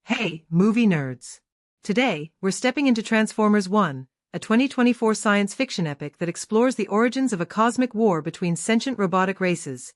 Hey, movie nerds! Today, we're stepping into Transformers 1, a 2024 science fiction epic that explores the origins of a cosmic war between sentient robotic races,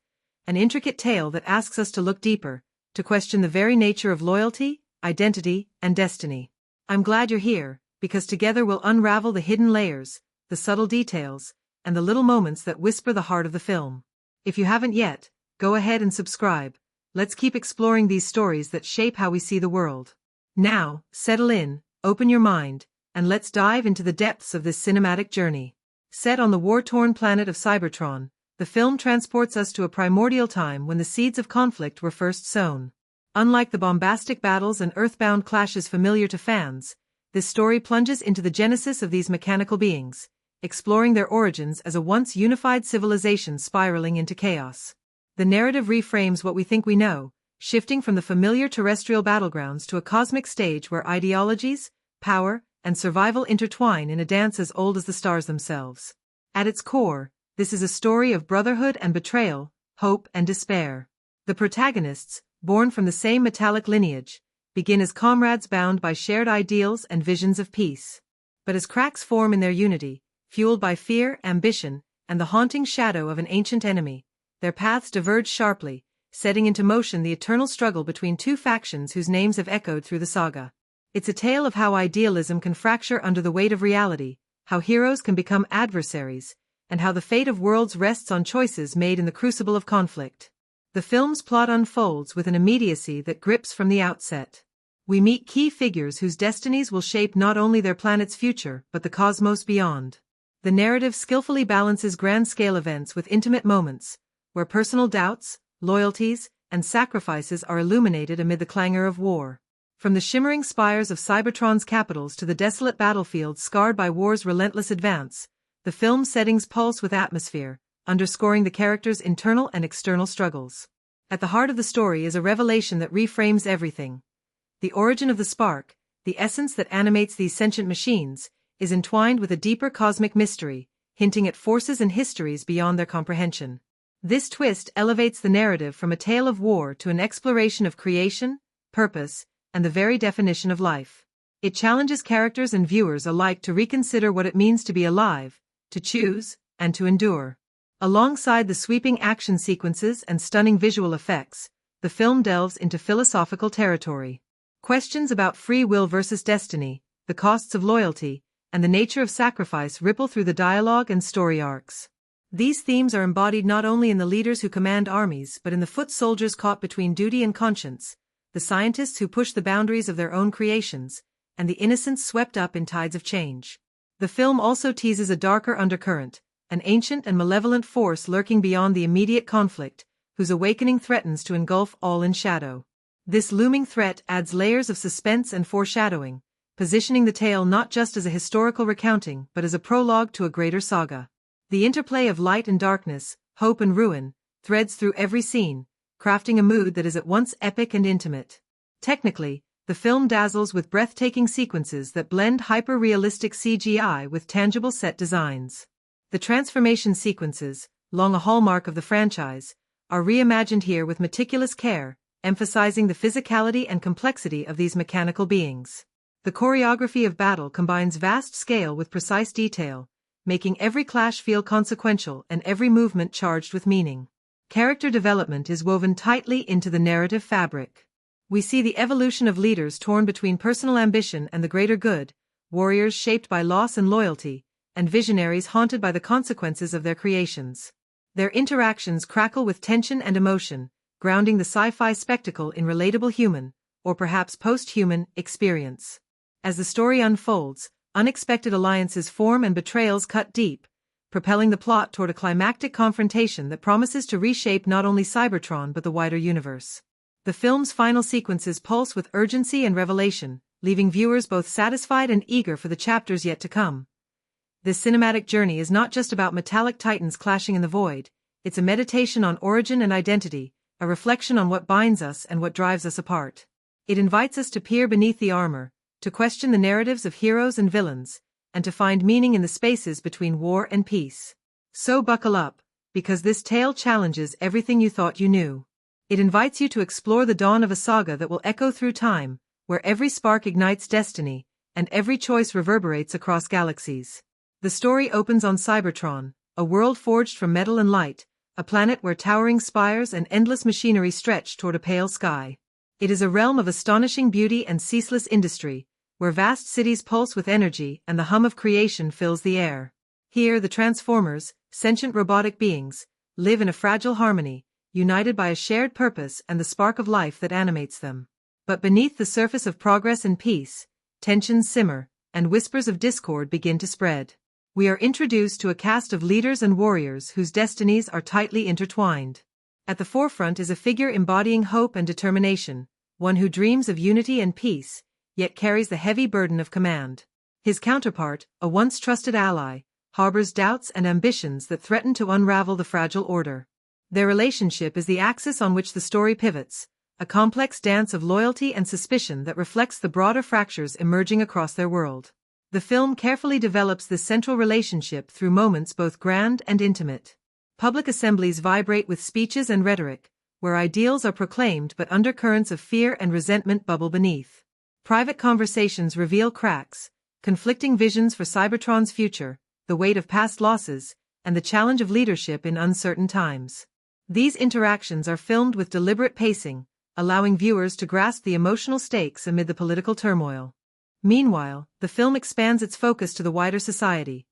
an intricate tale that asks us to look deeper, to question the very nature of loyalty, identity, and destiny. I'm glad you're here, because together we'll unravel the hidden layers, the subtle details, and the little moments that whisper the heart of the film. If you haven't yet, go ahead and subscribe. Let's keep exploring these stories that shape how we see the world. Now, settle in, open your mind, and let's dive into the depths of this cinematic journey. Set on the war-torn planet of Cybertron, the film transports us to a primordial time when the seeds of conflict were first sown. Unlike the bombastic battles and earthbound clashes familiar to fans, this story plunges into the genesis of these mechanical beings, exploring their origins as a once unified civilization spiraling into chaos. The narrative reframes what we think we know, shifting from the familiar terrestrial battlegrounds to a cosmic stage where ideologies, power, and survival intertwine in a dance as old as the stars themselves. At its core, this is a story of brotherhood and betrayal, hope and despair. The protagonists, born from the same metallic lineage, begin as comrades bound by shared ideals and visions of peace. But as cracks form in their unity, fueled by fear, ambition, and the haunting shadow of an ancient enemy, their paths diverge sharply, setting into motion the eternal struggle between two factions whose names have echoed through the saga. It's a tale of how idealism can fracture under the weight of reality, how heroes can become adversaries, and how the fate of worlds rests on choices made in the crucible of conflict. The film's plot unfolds with an immediacy that grips from the outset. We meet key figures whose destinies will shape not only their planet's future but the cosmos beyond. The narrative skillfully balances grand-scale events with intimate moments, where personal doubts, loyalties, and sacrifices are illuminated amid the clangor of war. From the shimmering spires of Cybertron's capitals to the desolate battlefields scarred by war's relentless advance, the film's settings pulse with atmosphere, underscoring the characters' internal and external struggles. At the heart of the story is a revelation that reframes everything. The origin of the spark, the essence that animates these sentient machines, is entwined with a deeper cosmic mystery, hinting at forces and histories beyond their comprehension. This twist elevates the narrative from a tale of war to an exploration of creation, purpose, and the very definition of life. It challenges characters and viewers alike to reconsider what it means to be alive, to choose, and to endure. Alongside the sweeping action sequences and stunning visual effects, the film delves into philosophical territory. Questions about free will versus destiny, the costs of loyalty, and the nature of sacrifice ripple through the dialogue and story arcs. These themes are embodied not only in the leaders who command armies but in the foot soldiers caught between duty and conscience, the scientists who push the boundaries of their own creations, and the innocents swept up in tides of change. The film also teases a darker undercurrent, an ancient and malevolent force lurking beyond the immediate conflict, whose awakening threatens to engulf all in shadow. This looming threat adds layers of suspense and foreshadowing, positioning the tale not just as a historical recounting but as a prologue to a greater saga. The interplay of light and darkness, hope and ruin, threads through every scene, crafting a mood that is at once epic and intimate. Technically, the film dazzles with breathtaking sequences that blend hyper-realistic CGI with tangible set designs. The transformation sequences, long a hallmark of the franchise, are reimagined here with meticulous care, emphasizing the physicality and complexity of these mechanical beings. The choreography of battle combines vast scale with precise detail, making every clash feel consequential and every movement charged with meaning. Character development is woven tightly into the narrative fabric. We see the evolution of leaders torn between personal ambition and the greater good, warriors shaped by loss and loyalty, and visionaries haunted by the consequences of their creations. Their interactions crackle with tension and emotion, grounding the sci-fi spectacle in relatable human, or perhaps post-human, experience. As the story unfolds, unexpected alliances form and betrayals cut deep, propelling the plot toward a climactic confrontation that promises to reshape not only Cybertron but the wider universe. The film's final sequences pulse with urgency and revelation, leaving viewers both satisfied and eager for the chapters yet to come. This cinematic journey is not just about metallic titans clashing in the void, it's a meditation on origin and identity, a reflection on what binds us and what drives us apart. It invites us to peer beneath the armor, to question the narratives of heroes and villains, and to find meaning in the spaces between war and peace. So buckle up, because this tale challenges everything you thought you knew. It invites you to explore the dawn of a saga that will echo through time, where every spark ignites destiny, and every choice reverberates across galaxies. The story opens on Cybertron, a world forged from metal and light, a planet where towering spires and endless machinery stretch toward a pale sky. It is a realm of astonishing beauty and ceaseless industry, where vast cities pulse with energy and the hum of creation fills the air. Here the Transformers, sentient robotic beings, live in a fragile harmony, united by a shared purpose and the spark of life that animates them. But beneath the surface of progress and peace, tensions simmer, and whispers of discord begin to spread. We are introduced to a cast of leaders and warriors whose destinies are tightly intertwined. At the forefront is a figure embodying hope and determination, one who dreams of unity and peace, yet carries the heavy burden of command. His counterpart, a once trusted ally, harbors doubts and ambitions that threaten to unravel the fragile order. Their relationship is the axis on which the story pivots, a complex dance of loyalty and suspicion that reflects the broader fractures emerging across their world. The film carefully develops this central relationship through moments both grand and intimate. Public assemblies vibrate with speeches and rhetoric, where ideals are proclaimed but undercurrents of fear and resentment bubble beneath. Private conversations reveal cracks, conflicting visions for Cybertron's future, the weight of past losses, and the challenge of leadership in uncertain times. These interactions are filmed with deliberate pacing, allowing viewers to grasp the emotional stakes amid the political turmoil. Meanwhile, the film expands its focus to the wider society.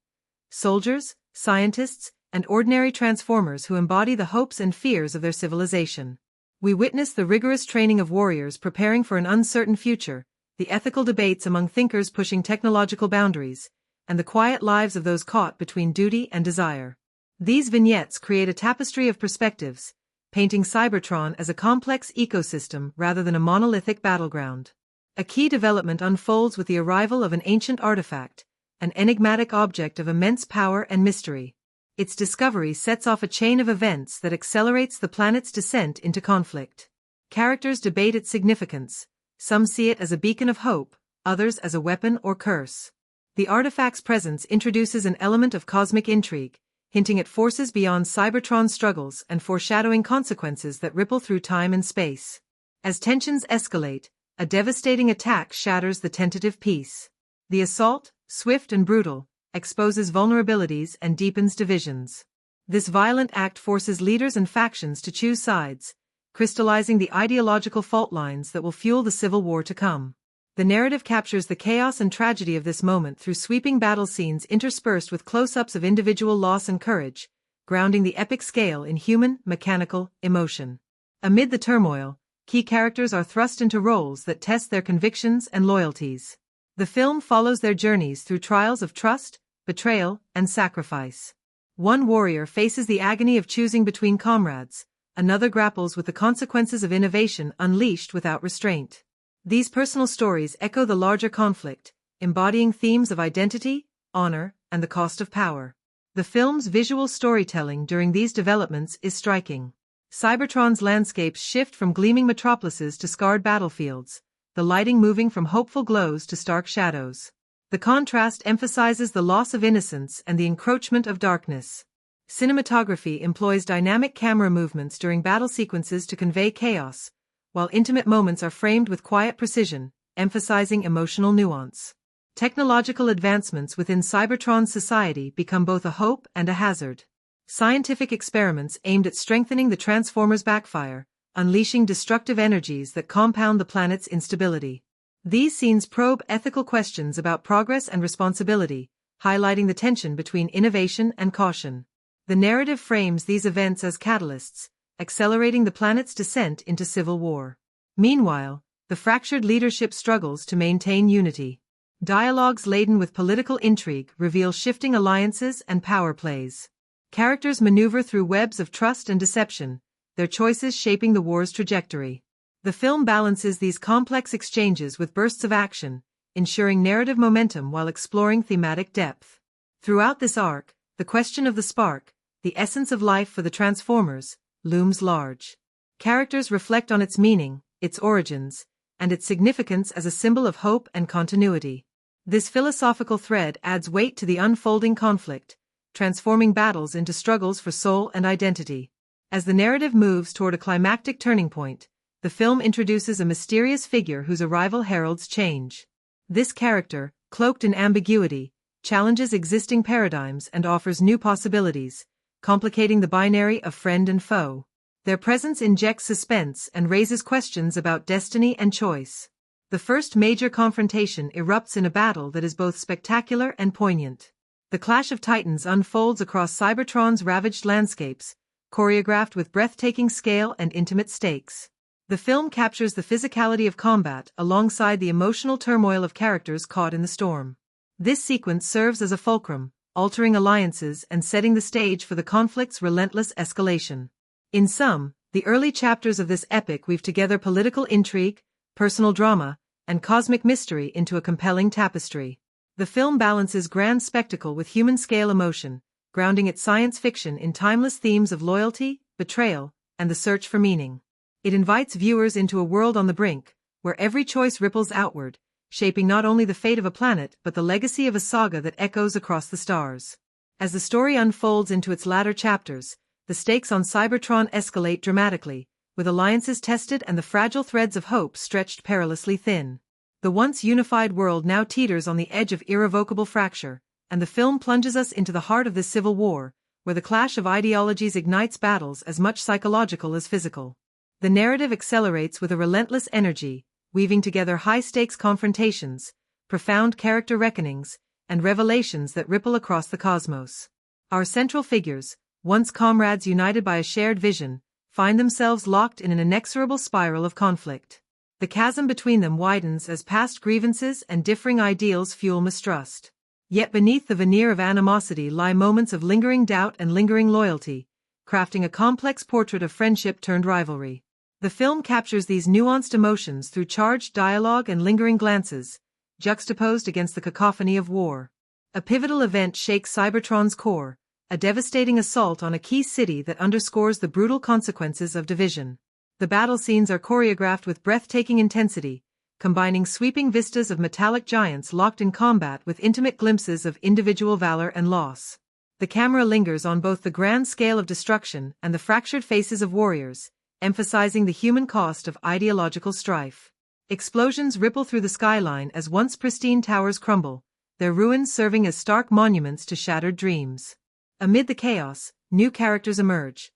Soldiers, scientists, and ordinary Transformers who embody the hopes and fears of their civilization. We witness the rigorous training of warriors preparing for an uncertain future, the ethical debates among thinkers pushing technological boundaries, and the quiet lives of those caught between duty and desire. These vignettes create a tapestry of perspectives, painting Cybertron as a complex ecosystem rather than a monolithic battleground. A key development unfolds with the arrival of an ancient artifact, an enigmatic object of immense power and mystery. Its discovery sets off a chain of events that accelerates the planet's descent into conflict. Characters debate its significance. Some see it as a beacon of hope, others as a weapon or curse. The artifact's presence introduces an element of cosmic intrigue, hinting at forces beyond Cybertron's struggles and foreshadowing consequences that ripple through time and space. As tensions escalate, a devastating attack shatters the tentative peace. The assault, swift and brutal, exposes vulnerabilities and deepens divisions. This violent act forces leaders and factions to choose sides, crystallizing the ideological fault lines that will fuel the civil war to come. The narrative captures the chaos and tragedy of this moment through sweeping battle scenes interspersed with close-ups of individual loss and courage, grounding the epic scale in human, mechanical, emotion. Amid the turmoil, key characters are thrust into roles that test their convictions and loyalties. The film follows their journeys through trials of trust, betrayal, and sacrifice. One warrior faces the agony of choosing between comrades, another grapples with the consequences of innovation unleashed without restraint. These personal stories echo the larger conflict, embodying themes of identity, honor, and the cost of power. The film's visual storytelling during these developments is striking. Cybertron's landscapes shift from gleaming metropolises to scarred battlefields, the lighting moving from hopeful glows to stark shadows. The contrast emphasizes the loss of innocence and the encroachment of darkness. Cinematography employs dynamic camera movements during battle sequences to convey chaos, while intimate moments are framed with quiet precision, emphasizing emotional nuance. Technological advancements within Cybertron's society become both a hope and a hazard. Scientific experiments aimed at strengthening the Transformers backfire, unleashing destructive energies that compound the planet's instability. These scenes probe ethical questions about progress and responsibility, highlighting the tension between innovation and caution. The narrative frames these events as catalysts, accelerating the planet's descent into civil war. Meanwhile, the fractured leadership struggles to maintain unity. Dialogues laden with political intrigue reveal shifting alliances and power plays. Characters maneuver through webs of trust and deception, their choices shaping the war's trajectory. The film balances these complex exchanges with bursts of action, ensuring narrative momentum while exploring thematic depth. Throughout this arc, the question of the spark, the essence of life for the Transformers, looms large. Characters reflect on its meaning, its origins, and its significance as a symbol of hope and continuity. This philosophical thread adds weight to the unfolding conflict, transforming battles into struggles for soul and identity. As the narrative moves toward a climactic turning point, the film introduces a mysterious figure whose arrival heralds change. This character, cloaked in ambiguity, challenges existing paradigms and offers new possibilities, complicating the binary of friend and foe. Their presence injects suspense and raises questions about destiny and choice. The first major confrontation erupts in a battle that is both spectacular and poignant. The clash of titans unfolds across Cybertron's ravaged landscapes, choreographed with breathtaking scale and intimate stakes. The film captures the physicality of combat alongside the emotional turmoil of characters caught in the storm. This sequence serves as a fulcrum, altering alliances and setting the stage for the conflict's relentless escalation. In sum, the early chapters of this epic weave together political intrigue, personal drama, and cosmic mystery into a compelling tapestry. The film balances grand spectacle with human-scale emotion, grounding its science fiction in timeless themes of loyalty, betrayal, and the search for meaning. It invites viewers into a world on the brink, where every choice ripples outward, shaping not only the fate of a planet but the legacy of a saga that echoes across the stars. As the story unfolds into its latter chapters, the stakes on Cybertron escalate dramatically, with alliances tested and the fragile threads of hope stretched perilously thin. The once unified world now teeters on the edge of irrevocable fracture, and the film plunges us into the heart of this civil war, where the clash of ideologies ignites battles as much psychological as physical. The narrative accelerates with a relentless energy, weaving together high-stakes confrontations, profound character reckonings, and revelations that ripple across the cosmos. Our central figures, once comrades united by a shared vision, find themselves locked in an inexorable spiral of conflict. The chasm between them widens as past grievances and differing ideals fuel mistrust. Yet beneath the veneer of animosity lie moments of lingering doubt and lingering loyalty, crafting a complex portrait of friendship turned rivalry. The film captures these nuanced emotions through charged dialogue and lingering glances, juxtaposed against the cacophony of war. A pivotal event shakes Cybertron's core, a devastating assault on a key city that underscores the brutal consequences of division. The battle scenes are choreographed with breathtaking intensity, combining sweeping vistas of metallic giants locked in combat with intimate glimpses of individual valor and loss. The camera lingers on both the grand scale of destruction and the fractured faces of warriors, emphasizing the human cost of ideological strife. Explosions ripple through the skyline as once pristine towers crumble, their ruins serving as stark monuments to shattered dreams. Amid the chaos, new characters emerge,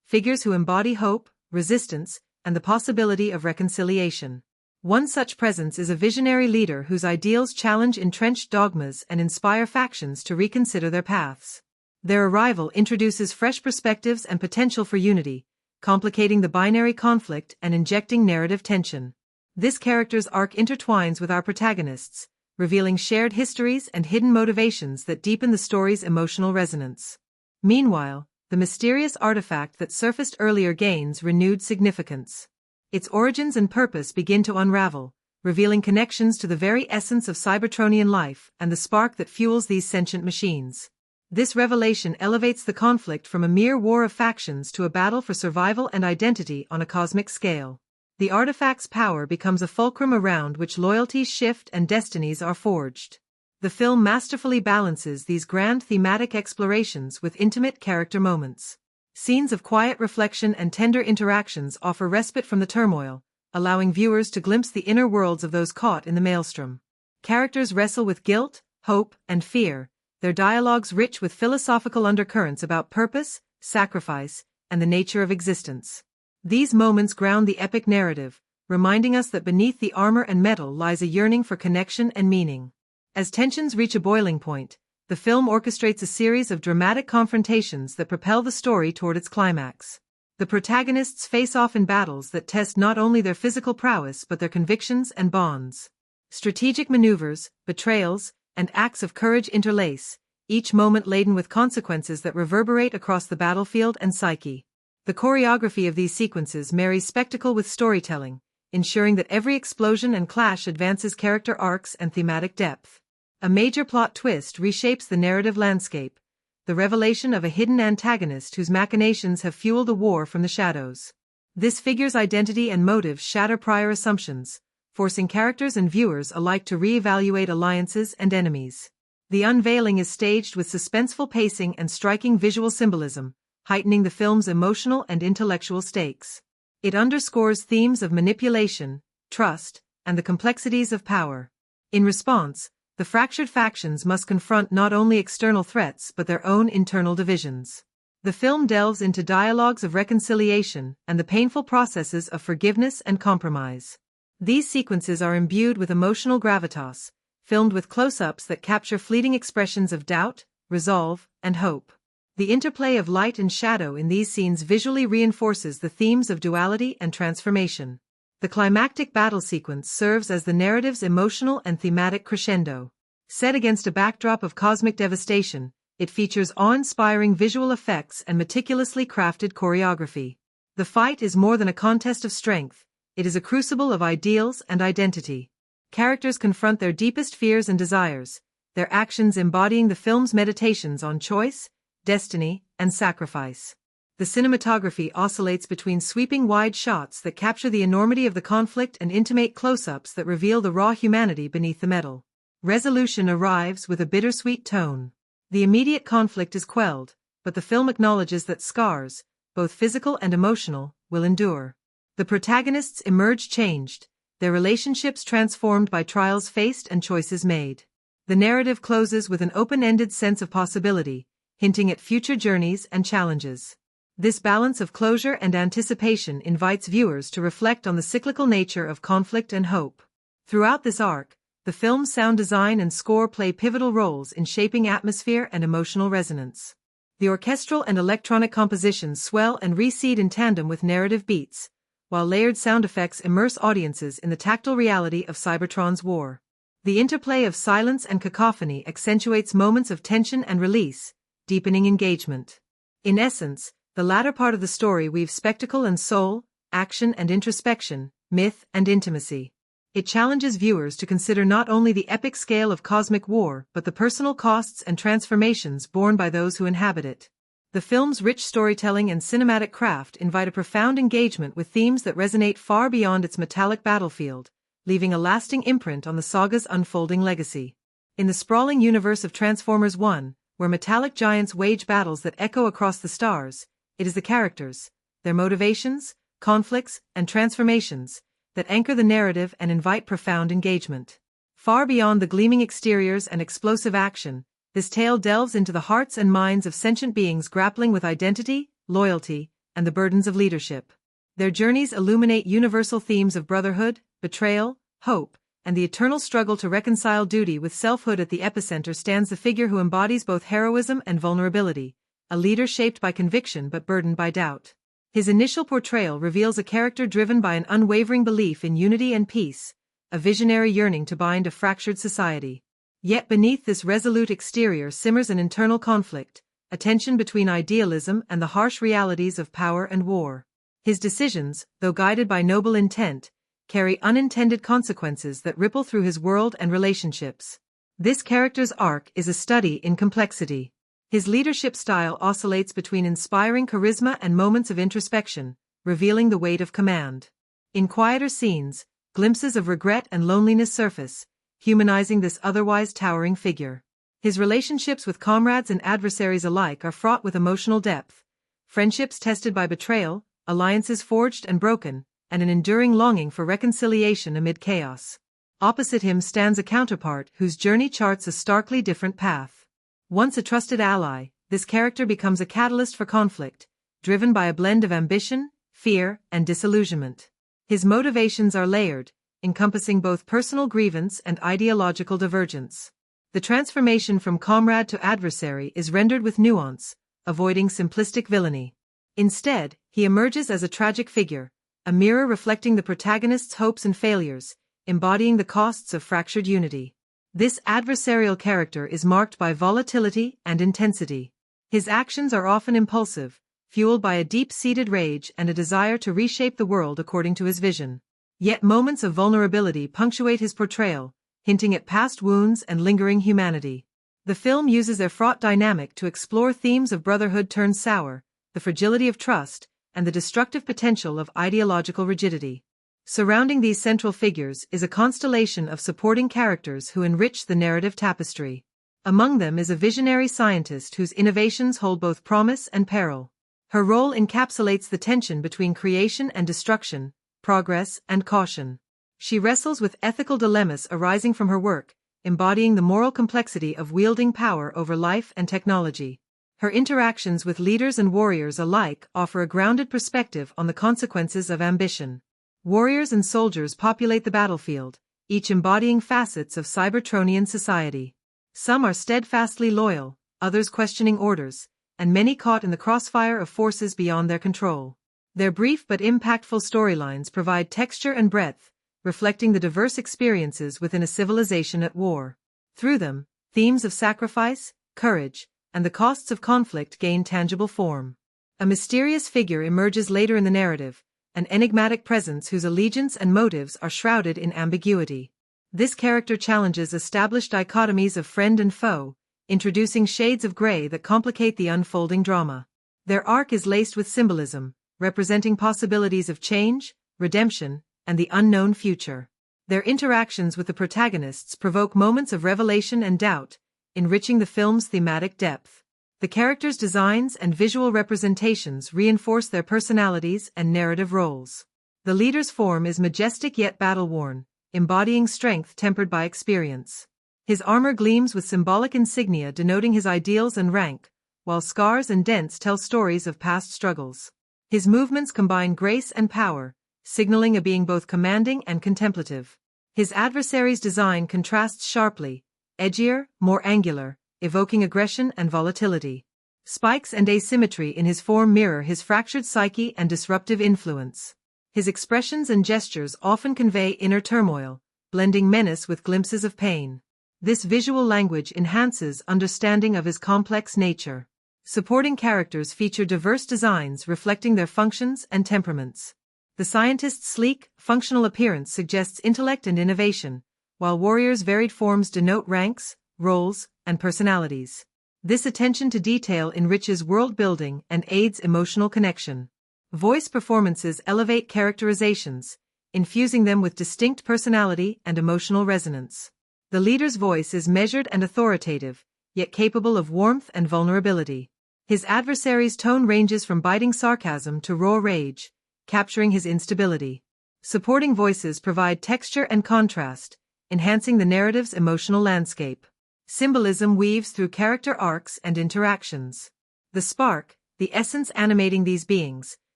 figures who embody hope, resistance, and the possibility of reconciliation. One such presence is a visionary leader whose ideals challenge entrenched dogmas and inspire factions to reconsider their paths. Their arrival introduces fresh perspectives and potential for unity, complicating the binary conflict and injecting narrative tension. This character's arc intertwines with our protagonists, revealing shared histories and hidden motivations that deepen the story's emotional resonance. Meanwhile, the mysterious artifact that surfaced earlier gains renewed significance. Its origins and purpose begin to unravel, revealing connections to the very essence of Cybertronian life and the spark that fuels these sentient machines. This revelation elevates the conflict from a mere war of factions to a battle for survival and identity on a cosmic scale. The artifact's power becomes a fulcrum around which loyalties shift and destinies are forged. The film masterfully balances these grand thematic explorations with intimate character moments. Scenes of quiet reflection and tender interactions offer respite from the turmoil, allowing viewers to glimpse the inner worlds of those caught in the maelstrom. Characters wrestle with guilt, hope, and fear, their dialogues rich with philosophical undercurrents about purpose, sacrifice, and the nature of existence. These moments ground the epic narrative, reminding us that beneath the armor and metal lies a yearning for connection and meaning. As tensions reach a boiling point, the film orchestrates a series of dramatic confrontations that propel the story toward its climax. The protagonists face off in battles that test not only their physical prowess but their convictions and bonds. Strategic maneuvers, betrayals, and acts of courage interlace, each moment laden with consequences that reverberate across the battlefield and psyche. The choreography of these sequences marries spectacle with storytelling, ensuring that every explosion and clash advances character arcs and thematic depth. A major plot twist reshapes the narrative landscape, the revelation of a hidden antagonist whose machinations have fueled a war from the shadows. This figure's identity and motives shatter prior assumptions, forcing characters and viewers alike to re-evaluate alliances and enemies. The unveiling is staged with suspenseful pacing and striking visual symbolism, heightening the film's emotional and intellectual stakes. It underscores themes of manipulation, trust, and the complexities of power. In response, the fractured factions must confront not only external threats but their own internal divisions. The film delves into dialogues of reconciliation and the painful processes of forgiveness and compromise. These sequences are imbued with emotional gravitas, filmed with close-ups that capture fleeting expressions of doubt, resolve, and hope. The interplay of light and shadow in these scenes visually reinforces the themes of duality and transformation. The climactic battle sequence serves as the narrative's emotional and thematic crescendo. Set against a backdrop of cosmic devastation, it features awe-inspiring visual effects and meticulously crafted choreography. The fight is more than a contest of strength, it is a crucible of ideals and identity. Characters confront their deepest fears and desires, their actions embodying the film's meditations on choice, destiny, and sacrifice. The cinematography oscillates between sweeping wide shots that capture the enormity of the conflict and intimate close-ups that reveal the raw humanity beneath the metal. Resolution arrives with a bittersweet tone. The immediate conflict is quelled, but the film acknowledges that scars, both physical and emotional, will endure. The protagonists emerge changed, their relationships transformed by trials faced and choices made. The narrative closes with an open-ended sense of possibility, hinting at future journeys and challenges. This balance of closure and anticipation invites viewers to reflect on the cyclical nature of conflict and hope. Throughout this arc, the film's sound design and score play pivotal roles in shaping atmosphere and emotional resonance. The orchestral and electronic compositions swell and recede in tandem with narrative beats, while layered sound effects immerse audiences in the tactile reality of Cybertron's war. The interplay of silence and cacophony accentuates moments of tension and release, deepening engagement. In essence, the latter part of the story weaves spectacle and soul, action and introspection, myth and intimacy. It challenges viewers to consider not only the epic scale of cosmic war but the personal costs and transformations borne by those who inhabit it. The film's rich storytelling and cinematic craft invite a profound engagement with themes that resonate far beyond its metallic battlefield, leaving a lasting imprint on the saga's unfolding legacy. In the sprawling universe of Transformers 1, where metallic giants wage battles that echo across the stars, it is the characters, their motivations, conflicts, and transformations that anchor the narrative and invite profound engagement. Far beyond the gleaming exteriors and explosive action, this tale delves into the hearts and minds of sentient beings grappling with identity, loyalty, and the burdens of leadership. Their journeys illuminate universal themes of brotherhood, betrayal, hope, and the eternal struggle to reconcile duty with selfhood. At the epicenter stands the figure who embodies both heroism and vulnerability, a leader shaped by conviction but burdened by doubt. His initial portrayal reveals a character driven by an unwavering belief in unity and peace, a visionary yearning to bind a fractured society. Yet beneath this resolute exterior simmers an internal conflict, a tension between idealism and the harsh realities of power and war. His decisions, though guided by noble intent, carry unintended consequences that ripple through his world and relationships. This character's arc is a study in complexity. His leadership style oscillates between inspiring charisma and moments of introspection, revealing the weight of command. In quieter scenes, glimpses of regret and loneliness surface, humanizing this otherwise towering figure. His relationships with comrades and adversaries alike are fraught with emotional depth, friendships tested by betrayal, alliances forged and broken, and an enduring longing for reconciliation amid chaos. Opposite him stands a counterpart whose journey charts a starkly different path. Once a trusted ally, this character becomes a catalyst for conflict, driven by a blend of ambition, fear, and disillusionment. His motivations are layered, encompassing both personal grievance and ideological divergence. The transformation from comrade to adversary is rendered with nuance, avoiding simplistic villainy. Instead, he emerges as a tragic figure, a mirror reflecting the protagonist's hopes and failures, embodying the costs of fractured unity. This adversarial character is marked by volatility and intensity. His actions are often impulsive, fueled by a deep-seated rage and a desire to reshape the world according to his vision. Yet moments of vulnerability punctuate his portrayal, hinting at past wounds and lingering humanity. The film uses their fraught dynamic to explore themes of brotherhood turned sour, the fragility of trust, and the destructive potential of ideological rigidity. Surrounding these central figures is a constellation of supporting characters who enrich the narrative tapestry. Among them is a visionary scientist whose innovations hold both promise and peril. Her role encapsulates the tension between creation and destruction, progress and caution. She wrestles with ethical dilemmas arising from her work, embodying the moral complexity of wielding power over life and technology. Her interactions with leaders and warriors alike offer a grounded perspective on the consequences of ambition. Warriors and soldiers populate the battlefield, each embodying facets of Cybertronian society. Some are steadfastly loyal, others questioning orders, and many caught in the crossfire of forces beyond their control. Their brief but impactful storylines provide texture and breadth, reflecting the diverse experiences within a civilization at war. Through them, themes of sacrifice, courage, and the costs of conflict gain tangible form. A mysterious figure emerges later in the narrative, an enigmatic presence whose allegiance and motives are shrouded in ambiguity. This character challenges established dichotomies of friend and foe, introducing shades of gray that complicate the unfolding drama. Their arc is laced with symbolism, representing possibilities of change, redemption, and the unknown future. Their interactions with the protagonists provoke moments of revelation and doubt, enriching the film's thematic depth. The characters' designs and visual representations reinforce their personalities and narrative roles. The leader's form is majestic yet battle-worn, embodying strength tempered by experience. His armor gleams with symbolic insignia denoting his ideals and rank, while scars and dents tell stories of past struggles. His movements combine grace and power, signaling a being both commanding and contemplative. His adversary's design contrasts sharply, edgier, more angular, evoking aggression and volatility. Spikes and asymmetry in his form mirror his fractured psyche and disruptive influence. His expressions and gestures often convey inner turmoil, blending menace with glimpses of pain. This visual language enhances understanding of his complex nature. Supporting characters feature diverse designs reflecting their functions and temperaments. The scientist's sleek, functional appearance suggests intellect and innovation, while warriors' varied forms denote ranks, roles, and personalities. This attention to detail enriches world-building and aids emotional connection. Voice performances elevate characterizations, infusing them with distinct personality and emotional resonance. The leader's voice is measured and authoritative, yet capable of warmth and vulnerability. His adversary's tone ranges from biting sarcasm to raw rage, capturing his instability. Supporting voices provide texture and contrast, enhancing the narrative's emotional landscape. Symbolism weaves through character arcs and interactions. The spark, the essence animating these beings,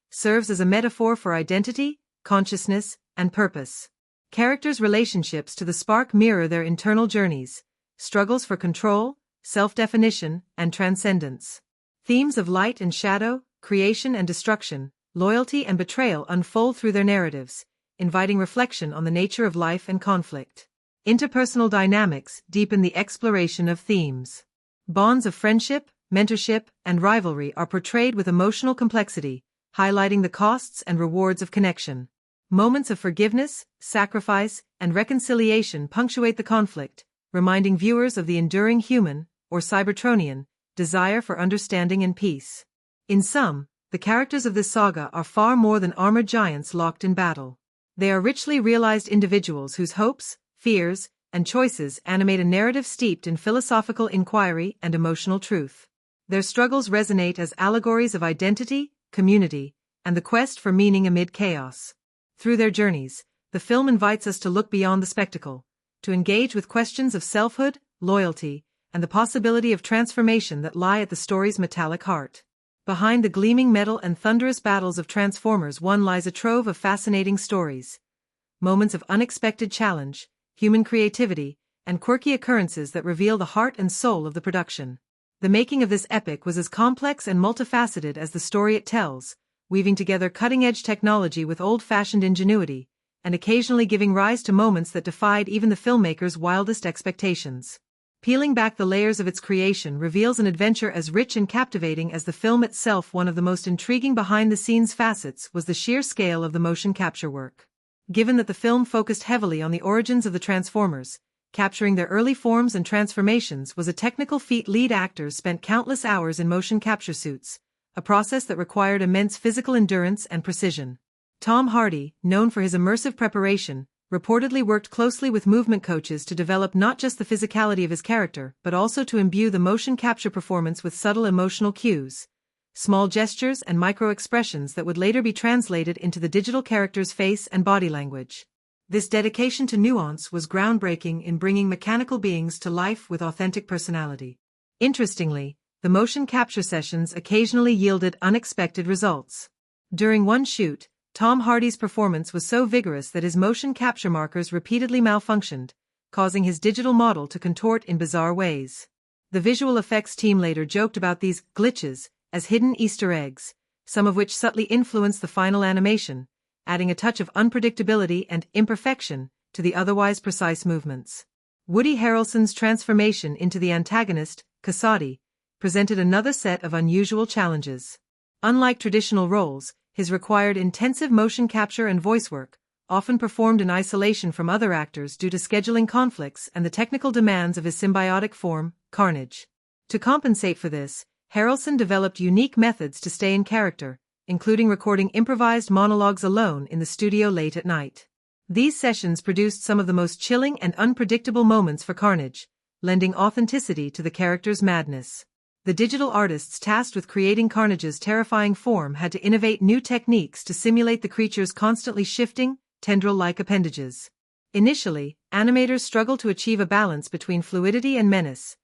serves as a metaphor for identity, consciousness, and purpose. Characters' relationships to the spark mirror their internal journeys, struggles for control, self-definition, and transcendence. Themes of light and shadow, creation and destruction, loyalty and betrayal unfold through their narratives, inviting reflection on the nature of life and conflict. Interpersonal dynamics deepen the exploration of themes. Bonds of friendship, mentorship, and rivalry are portrayed with emotional complexity, highlighting the costs and rewards of connection. Moments of forgiveness, sacrifice, and reconciliation punctuate the conflict, reminding viewers of the enduring human, or Cybertronian, desire for understanding and peace. In sum, the characters of this saga are far more than armored giants locked in battle. They are richly realized individuals whose hopes, fears, and choices animate a narrative steeped in philosophical inquiry and emotional truth. Their struggles resonate as allegories of identity, community, and the quest for meaning amid chaos. Through their journeys, the film invites us to look beyond the spectacle, to engage with questions of selfhood, loyalty, and the possibility of transformation that lie at the story's metallic heart. Behind the gleaming metal and thunderous battles of Transformers One lies a trove of fascinating stories. Moments of unexpected challenge, human creativity, and quirky occurrences that reveal the heart and soul of the production. The making of this epic was as complex and multifaceted as the story it tells, weaving together cutting-edge technology with old-fashioned ingenuity, and occasionally giving rise to moments that defied even the filmmaker's wildest expectations. Peeling back the layers of its creation reveals an adventure as rich and captivating as the film itself. One of the most intriguing behind-the-scenes facets was the sheer scale of the motion capture work. Given that the film focused heavily on the origins of the Transformers, capturing their early forms and transformations was a technical feat. Lead actors spent countless hours in motion capture suits, a process that required immense physical endurance and precision. Tom Hardy, known for his immersive preparation, reportedly worked closely with movement coaches to develop not just the physicality of his character but also to imbue the motion capture performance with subtle emotional cues, small gestures and micro-expressions that would later be translated into the digital character's face and body language. This dedication to nuance was groundbreaking in bringing mechanical beings to life with authentic personality. Interestingly, the motion capture sessions occasionally yielded unexpected results. During one shoot, Tom Hardy's performance was so vigorous that his motion capture markers repeatedly malfunctioned, causing his digital model to contort in bizarre ways. The visual effects team later joked about these glitches as hidden Easter eggs, some of which subtly influenced the final animation, adding a touch of unpredictability and imperfection to the otherwise precise movements. Woody Harrelson's transformation into the antagonist, Kasadi, presented another set of unusual challenges. Unlike traditional roles, his required intensive motion capture and voice work, often performed in isolation from other actors due to scheduling conflicts and the technical demands of his symbiotic form, Carnage. To compensate for this, Harrelson developed unique methods to stay in character, including recording improvised monologues alone in the studio late at night. These sessions produced some of the most chilling and unpredictable moments for Carnage, lending authenticity to the character's madness. The digital artists tasked with creating Carnage's terrifying form had to innovate new techniques to simulate the creature's constantly shifting, tendril-like appendages. Initially, animators struggled to achieve a balance between fluidity and menace.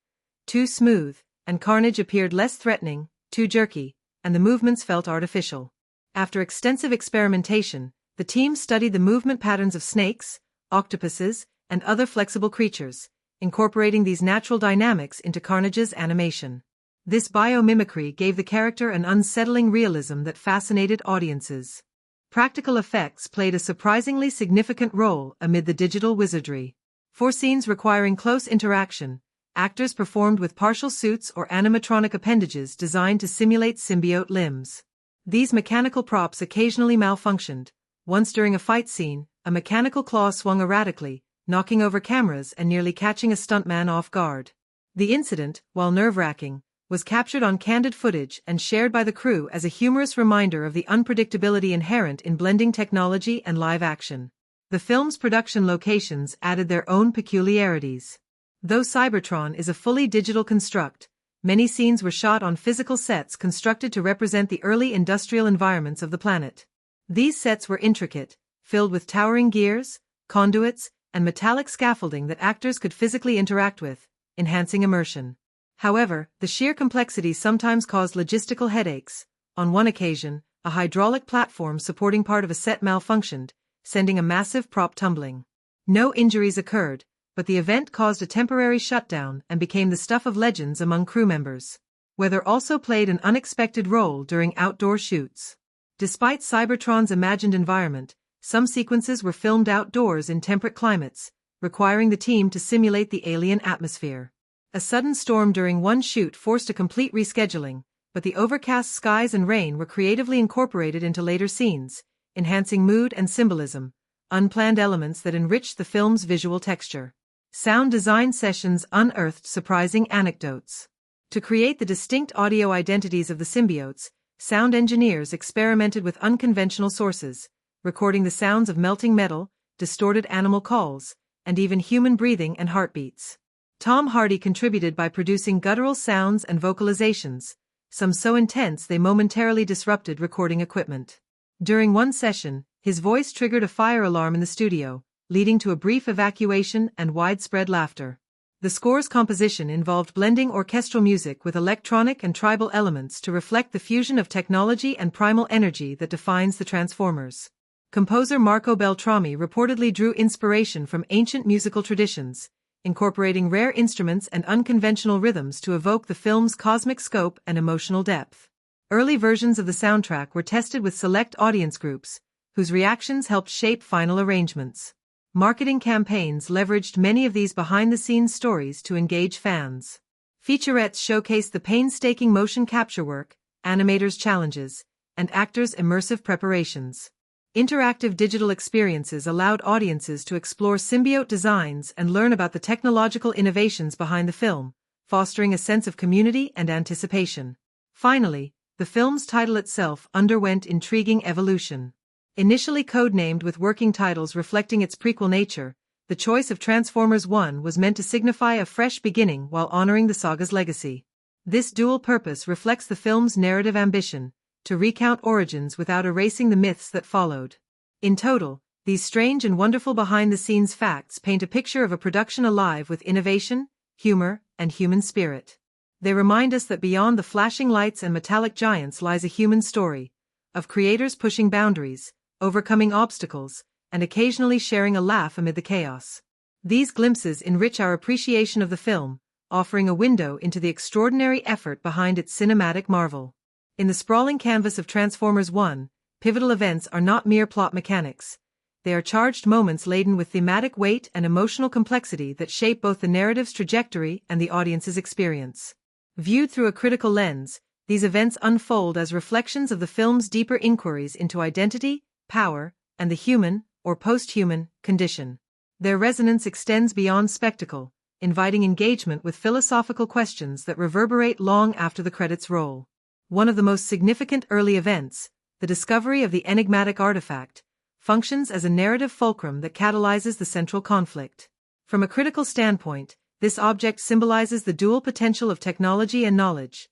Too smooth, and Carnage appeared less threatening, too jerky, and the movements felt artificial. After extensive experimentation, the team studied the movement patterns of snakes, octopuses, and other flexible creatures, incorporating these natural dynamics into Carnage's animation. This biomimicry gave the character an unsettling realism that fascinated audiences. Practical effects played a surprisingly significant role amid the digital wizardry. For scenes requiring close interaction, actors performed with partial suits or animatronic appendages designed to simulate symbiote limbs. These mechanical props occasionally malfunctioned. Once during a fight scene, a mechanical claw swung erratically, knocking over cameras and nearly catching a stuntman off guard. The incident, while nerve-wracking, was captured on candid footage and shared by the crew as a humorous reminder of the unpredictability inherent in blending technology and live action. The film's production locations added their own peculiarities. Though Cybertron is a fully digital construct, many scenes were shot on physical sets constructed to represent the early industrial environments of the planet. These sets were intricate, filled with towering gears, conduits, and metallic scaffolding that actors could physically interact with, enhancing immersion. However, the sheer complexity sometimes caused logistical headaches. On one occasion, a hydraulic platform supporting part of a set malfunctioned, sending a massive prop tumbling. No injuries occurred, but the event caused a temporary shutdown and became the stuff of legends among crew members. Weather also played an unexpected role during outdoor shoots. Despite Cybertron's imagined environment, some sequences were filmed outdoors in temperate climates, requiring the team to simulate the alien atmosphere. A sudden storm during one shoot forced a complete rescheduling, but the overcast skies and rain were creatively incorporated into later scenes, enhancing mood and symbolism, unplanned elements that enriched the film's visual texture. Sound design sessions unearthed surprising anecdotes. To create the distinct audio identities of the symbiotes, sound engineers experimented with unconventional sources, recording the sounds of melting metal, distorted animal calls, and even human breathing and heartbeats. Tom Hardy contributed by producing guttural sounds and vocalizations, some so intense they momentarily disrupted recording equipment. During one session, his voice triggered a fire alarm in the studio, leading to a brief evacuation and widespread laughter. The score's composition involved blending orchestral music with electronic and tribal elements to reflect the fusion of technology and primal energy that defines the Transformers. Composer Marco Beltrami reportedly drew inspiration from ancient musical traditions, incorporating rare instruments and unconventional rhythms to evoke the film's cosmic scope and emotional depth. Early versions of the soundtrack were tested with select audience groups, whose reactions helped shape final arrangements. Marketing campaigns leveraged many of these behind-the-scenes stories to engage fans. Featurettes showcased the painstaking motion capture work, animators' challenges, and actors' immersive preparations. Interactive digital experiences allowed audiences to explore symbiote designs and learn about the technological innovations behind the film, fostering a sense of community and anticipation. Finally, the film's title itself underwent intriguing evolution. Initially codenamed with working titles reflecting its prequel nature, the choice of Transformers 1 was meant to signify a fresh beginning while honoring the saga's legacy. This dual purpose reflects the film's narrative ambition, to recount origins without erasing the myths that followed. In total, these strange and wonderful behind-the-scenes facts paint a picture of a production alive with innovation, humor, and human spirit. They remind us that beyond the flashing lights and metallic giants lies a human story, of creators pushing boundaries, overcoming obstacles, and occasionally sharing a laugh amid the chaos. These glimpses enrich our appreciation of the film, offering a window into the extraordinary effort behind its cinematic marvel. In the sprawling canvas of Transformers 1, pivotal events are not mere plot mechanics. They are charged moments laden with thematic weight and emotional complexity that shape both the narrative's trajectory and the audience's experience. Viewed through a critical lens, these events unfold as reflections of the film's deeper inquiries into identity, power, and the human, or post-human, condition. Their resonance extends beyond spectacle, inviting engagement with philosophical questions that reverberate long after the credits roll. One of the most significant early events, the discovery of the enigmatic artifact, functions as a narrative fulcrum that catalyzes the central conflict. From a critical standpoint, this object symbolizes the dual potential of technology and knowledge.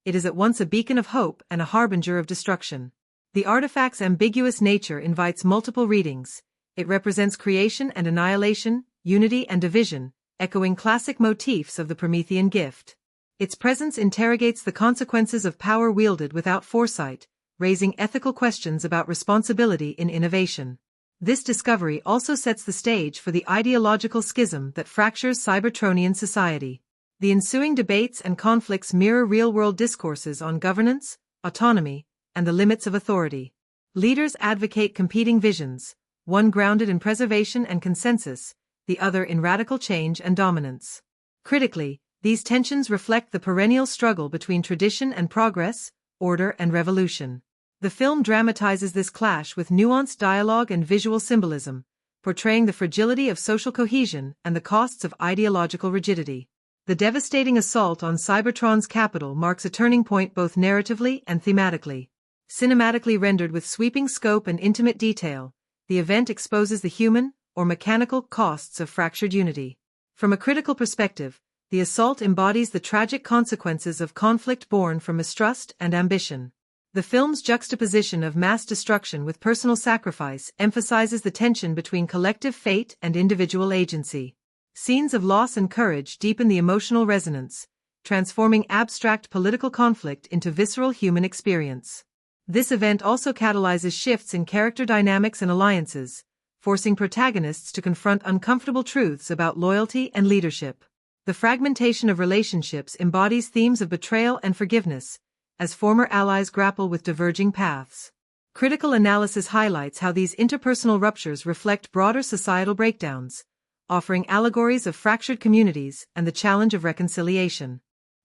It is at once a beacon of hope and a harbinger of destruction. The artifact's ambiguous nature invites multiple readings. It represents creation and annihilation, unity and division, echoing classic motifs of the Promethean gift. Its presence interrogates the consequences of power wielded without foresight, raising ethical questions about responsibility in innovation. This discovery also sets the stage for the ideological schism that fractures Cybertronian society. The ensuing debates and conflicts mirror real-world discourses on governance, autonomy, and the limits of authority. Leaders advocate competing visions, one grounded in preservation and consensus, the other in radical change and dominance. Critically, these tensions reflect the perennial struggle between tradition and progress, order and revolution. The film dramatizes this clash with nuanced dialogue and visual symbolism, portraying the fragility of social cohesion and the costs of ideological rigidity. The devastating assault on Cybertron's capital marks a turning point both narratively and thematically. Cinematically rendered with sweeping scope and intimate detail, the event exposes the human, or mechanical, costs of fractured unity. From a critical perspective, the assault embodies the tragic consequences of conflict born from mistrust and ambition. The film's juxtaposition of mass destruction with personal sacrifice emphasizes the tension between collective fate and individual agency. Scenes of loss and courage deepen the emotional resonance, transforming abstract political conflict into visceral human experience. This event also catalyzes shifts in character dynamics and alliances, forcing protagonists to confront uncomfortable truths about loyalty and leadership. The fragmentation of relationships embodies themes of betrayal and forgiveness, as former allies grapple with diverging paths. Critical analysis highlights how these interpersonal ruptures reflect broader societal breakdowns, offering allegories of fractured communities and the challenge of reconciliation.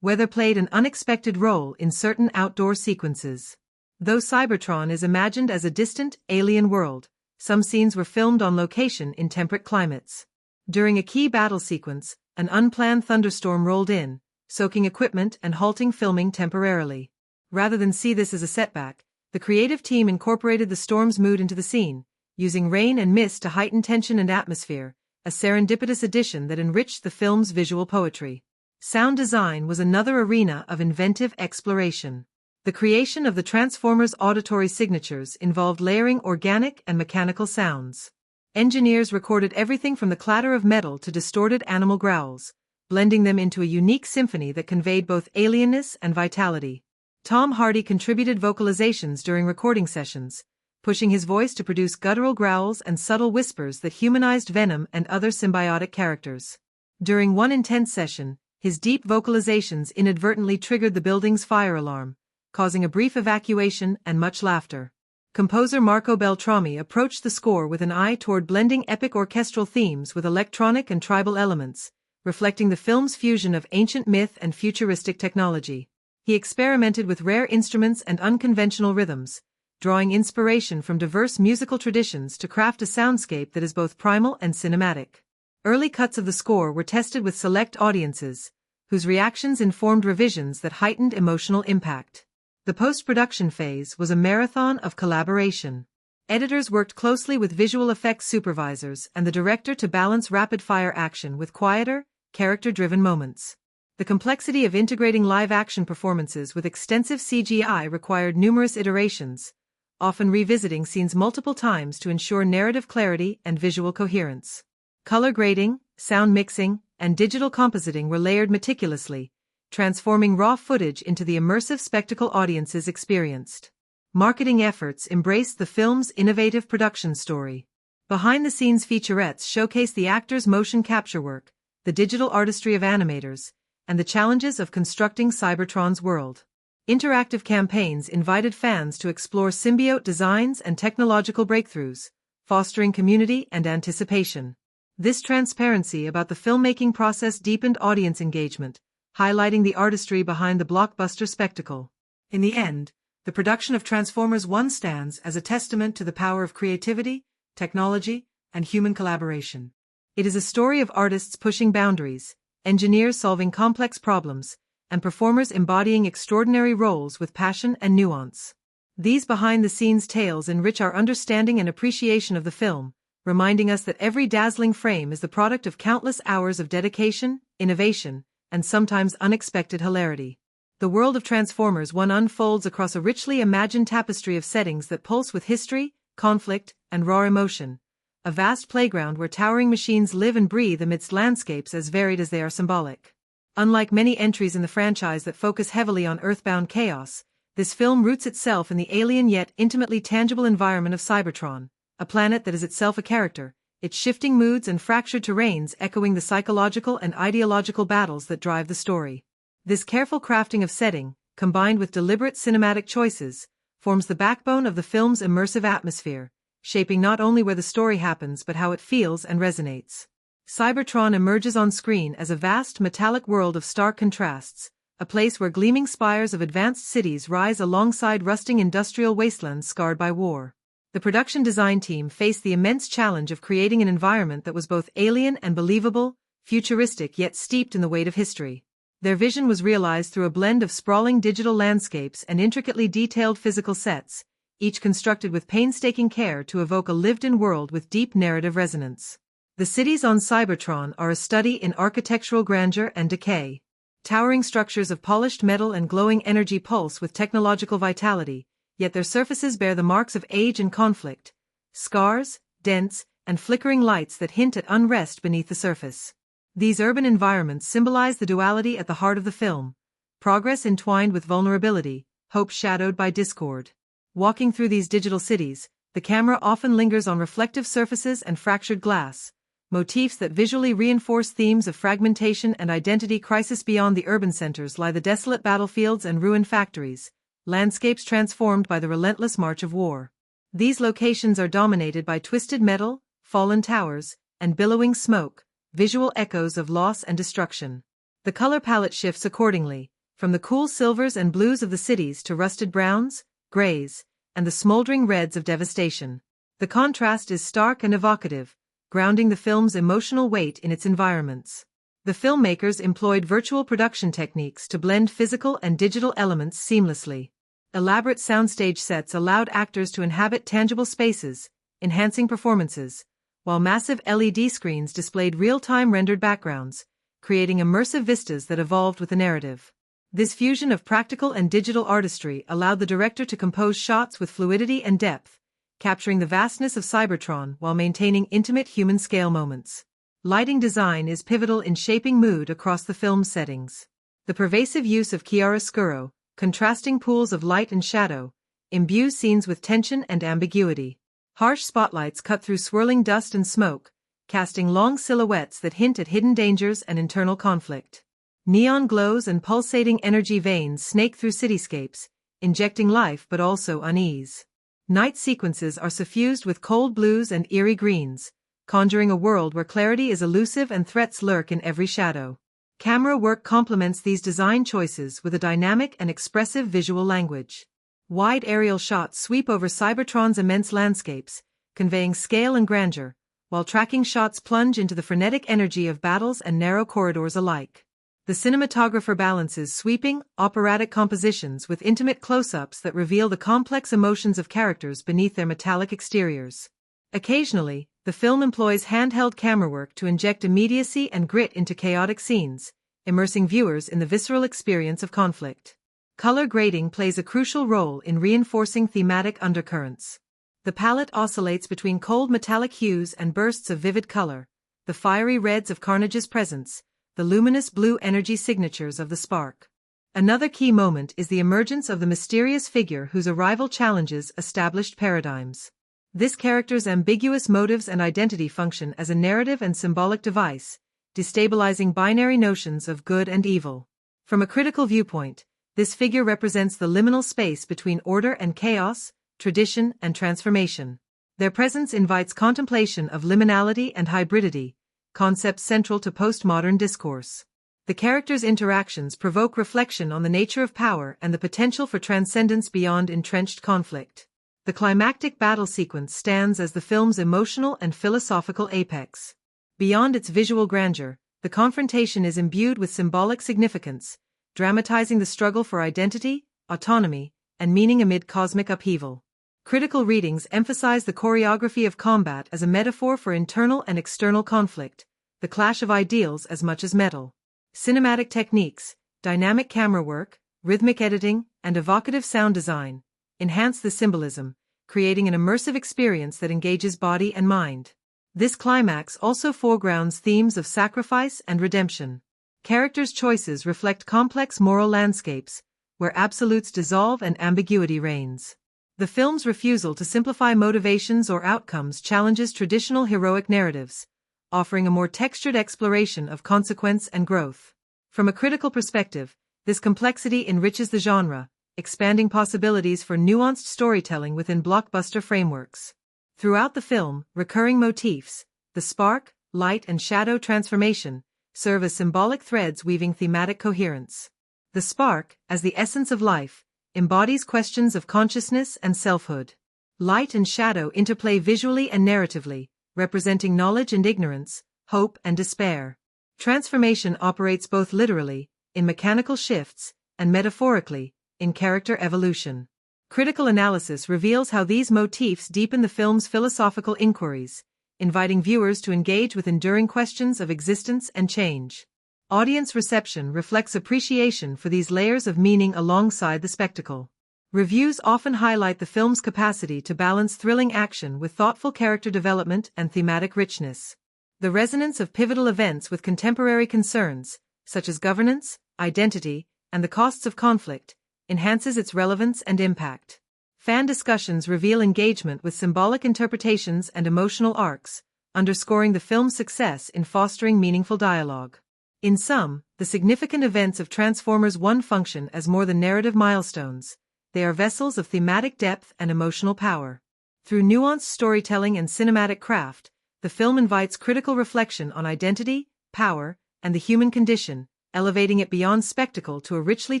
Weather played an unexpected role in certain outdoor sequences. Though Cybertron is imagined as a distant, alien world, some scenes were filmed on location in temperate climates. During a key battle sequence, an unplanned thunderstorm rolled in, soaking equipment and halting filming temporarily. Rather than see this as a setback, the creative team incorporated the storm's mood into the scene, using rain and mist to heighten tension and atmosphere, a serendipitous addition that enriched the film's visual poetry. Sound design was another arena of inventive exploration. The creation of the Transformers' auditory signatures involved layering organic and mechanical sounds. Engineers recorded everything from the clatter of metal to distorted animal growls, blending them into a unique symphony that conveyed both alienness and vitality. Tom Hardy contributed vocalizations during recording sessions, pushing his voice to produce guttural growls and subtle whispers that humanized Venom and other symbiotic characters. During one intense session, his deep vocalizations inadvertently triggered the building's fire alarm, causing a brief evacuation and much laughter. Composer Marco Beltrami approached the score with an eye toward blending epic orchestral themes with electronic and tribal elements, reflecting the film's fusion of ancient myth and futuristic technology. He experimented with rare instruments and unconventional rhythms, drawing inspiration from diverse musical traditions to craft a soundscape that is both primal and cinematic. Early cuts of the score were tested with select audiences, whose reactions informed revisions that heightened emotional impact. The post-production phase was a marathon of collaboration. Editors worked closely with visual effects supervisors and the director to balance rapid-fire action with quieter, character-driven moments. The complexity of integrating live-action performances with extensive CGI required numerous iterations, often revisiting scenes multiple times to ensure narrative clarity and visual coherence. Color grading, sound mixing, and digital compositing were layered meticulously, transforming raw footage into the immersive spectacle audiences experienced. Marketing efforts embraced the film's innovative production story. Behind-the-scenes featurettes showcase the actors' motion capture work, the digital artistry of animators, and the challenges of constructing Cybertron's world. Interactive campaigns invited fans to explore symbiote designs and technological breakthroughs, fostering community and anticipation. This transparency about the filmmaking process deepened audience engagement, highlighting the artistry behind the blockbuster spectacle. In the end, the production of Transformers One stands as a testament to the power of creativity, technology, and human collaboration. It is a story of artists pushing boundaries, engineers solving complex problems, and performers embodying extraordinary roles with passion and nuance. These behind-the-scenes tales enrich our understanding and appreciation of the film, reminding us that every dazzling frame is the product of countless hours of dedication, innovation, and sometimes unexpected hilarity. The world of Transformers One unfolds across a richly imagined tapestry of settings that pulse with history, conflict, and raw emotion, a vast playground where towering machines live and breathe amidst landscapes as varied as they are symbolic. Unlike many entries in the franchise that focus heavily on earthbound chaos, this film roots itself in the alien yet intimately tangible environment of Cybertron, a planet that is itself a character, its shifting moods and fractured terrains echoing the psychological and ideological battles that drive the story. This careful crafting of setting, combined with deliberate cinematic choices, forms the backbone of the film's immersive atmosphere, shaping not only where the story happens but how it feels and resonates. Cybertron emerges on screen as a vast metallic world of stark contrasts, a place where gleaming spires of advanced cities rise alongside rusting industrial wastelands scarred by war. The production design team faced the immense challenge of creating an environment that was both alien and believable, futuristic yet steeped in the weight of history. Their vision was realized through a blend of sprawling digital landscapes and intricately detailed physical sets, each constructed with painstaking care to evoke a lived-in world with deep narrative resonance. The cities on Cybertron are a study in architectural grandeur and decay. Towering structures of polished metal and glowing energy pulse with technological vitality, yet their surfaces bear the marks of age and conflict, scars, dents, and flickering lights that hint at unrest beneath the surface. These urban environments symbolize the duality at the heart of the film: progress entwined with vulnerability, hope shadowed by discord. Walking through these digital cities, the camera often lingers on reflective surfaces and fractured glass, motifs that visually reinforce themes of fragmentation and identity crisis. Beyond the urban centers lie the desolate battlefields and ruined factories, landscapes transformed by the relentless march of war. These locations are dominated by twisted metal, fallen towers, and billowing smoke, visual echoes of loss and destruction. The color palette shifts accordingly, from the cool silvers and blues of the cities to rusted browns, grays, and the smoldering reds of devastation. The contrast is stark and evocative, grounding the film's emotional weight in its environments. The filmmakers employed virtual production techniques to blend physical and digital elements seamlessly. Elaborate soundstage sets allowed actors to inhabit tangible spaces, enhancing performances, while massive LED screens displayed real-time rendered backgrounds, creating immersive vistas that evolved with the narrative. This fusion of practical and digital artistry allowed the director to compose shots with fluidity and depth, capturing the vastness of Cybertron while maintaining intimate human-scale moments. Lighting design is pivotal in shaping mood across the film's settings. The pervasive use of chiaroscuro, contrasting pools of light and shadow, imbues scenes with tension and ambiguity. Harsh spotlights cut through swirling dust and smoke, casting long silhouettes that hint at hidden dangers and internal conflict. Neon glows and pulsating energy veins snake through cityscapes, injecting life but also unease. Night sequences are suffused with cold blues and eerie greens, conjuring a world where clarity is elusive and threats lurk in every shadow. Camera work complements these design choices with a dynamic and expressive visual language. Wide aerial shots sweep over Cybertron's immense landscapes, conveying scale and grandeur, while tracking shots plunge into the frenetic energy of battles and narrow corridors alike. The cinematographer balances sweeping, operatic compositions with intimate close-ups that reveal the complex emotions of characters beneath their metallic exteriors. Occasionally, the film employs handheld camera work to inject immediacy and grit into chaotic scenes, immersing viewers in the visceral experience of conflict. Color grading plays a crucial role in reinforcing thematic undercurrents. The palette oscillates between cold metallic hues and bursts of vivid color, the fiery reds of Carnage's presence, the luminous blue energy signatures of the spark. Another key moment is the emergence of the mysterious figure whose arrival challenges established paradigms. This character's ambiguous motives and identity function as a narrative and symbolic device, destabilizing binary notions of good and evil. From a critical viewpoint, this figure represents the liminal space between order and chaos, tradition and transformation. Their presence invites contemplation of liminality and hybridity, concepts central to postmodern discourse. The characters' interactions provoke reflection on the nature of power and the potential for transcendence beyond entrenched conflict. The climactic battle sequence stands as the film's emotional and philosophical apex. Beyond its visual grandeur, the confrontation is imbued with symbolic significance, dramatizing the struggle for identity, autonomy, and meaning amid cosmic upheaval. Critical readings emphasize the choreography of combat as a metaphor for internal and external conflict, the clash of ideals as much as metal. Cinematic techniques, dynamic camera work, rhythmic editing, and evocative sound design enhance the symbolism, creating an immersive experience that engages body and mind. This climax also foregrounds themes of sacrifice and redemption. Characters' choices reflect complex moral landscapes, where absolutes dissolve and ambiguity reigns. The film's refusal to simplify motivations or outcomes challenges traditional heroic narratives, offering a more textured exploration of consequence and growth. From a critical perspective, this complexity enriches the genre, expanding possibilities for nuanced storytelling within blockbuster frameworks. Throughout the film, recurring motifs, the spark, light and shadow transformation, serve as symbolic threads weaving thematic coherence. The spark, as the essence of life, embodies questions of consciousness and selfhood. Light and shadow interplay visually and narratively, representing knowledge and ignorance, hope and despair. Transformation operates both literally, in mechanical shifts, and metaphorically, in character evolution. Critical analysis reveals how these motifs deepen the film's philosophical inquiries, inviting viewers to engage with enduring questions of existence and change. Audience reception reflects appreciation for these layers of meaning alongside the spectacle. Reviews often highlight the film's capacity to balance thrilling action with thoughtful character development and thematic richness. The resonance of pivotal events with contemporary concerns, such as governance, identity, and the costs of conflict, enhances its relevance and impact. Fan discussions reveal engagement with symbolic interpretations and emotional arcs, underscoring the film's success in fostering meaningful dialogue. In sum, the significant events of Transformers 1 function as more than narrative milestones. They are vessels of thematic depth and emotional power. Through nuanced storytelling and cinematic craft, the film invites critical reflection on identity, power, and the human condition, elevating it beyond spectacle to a richly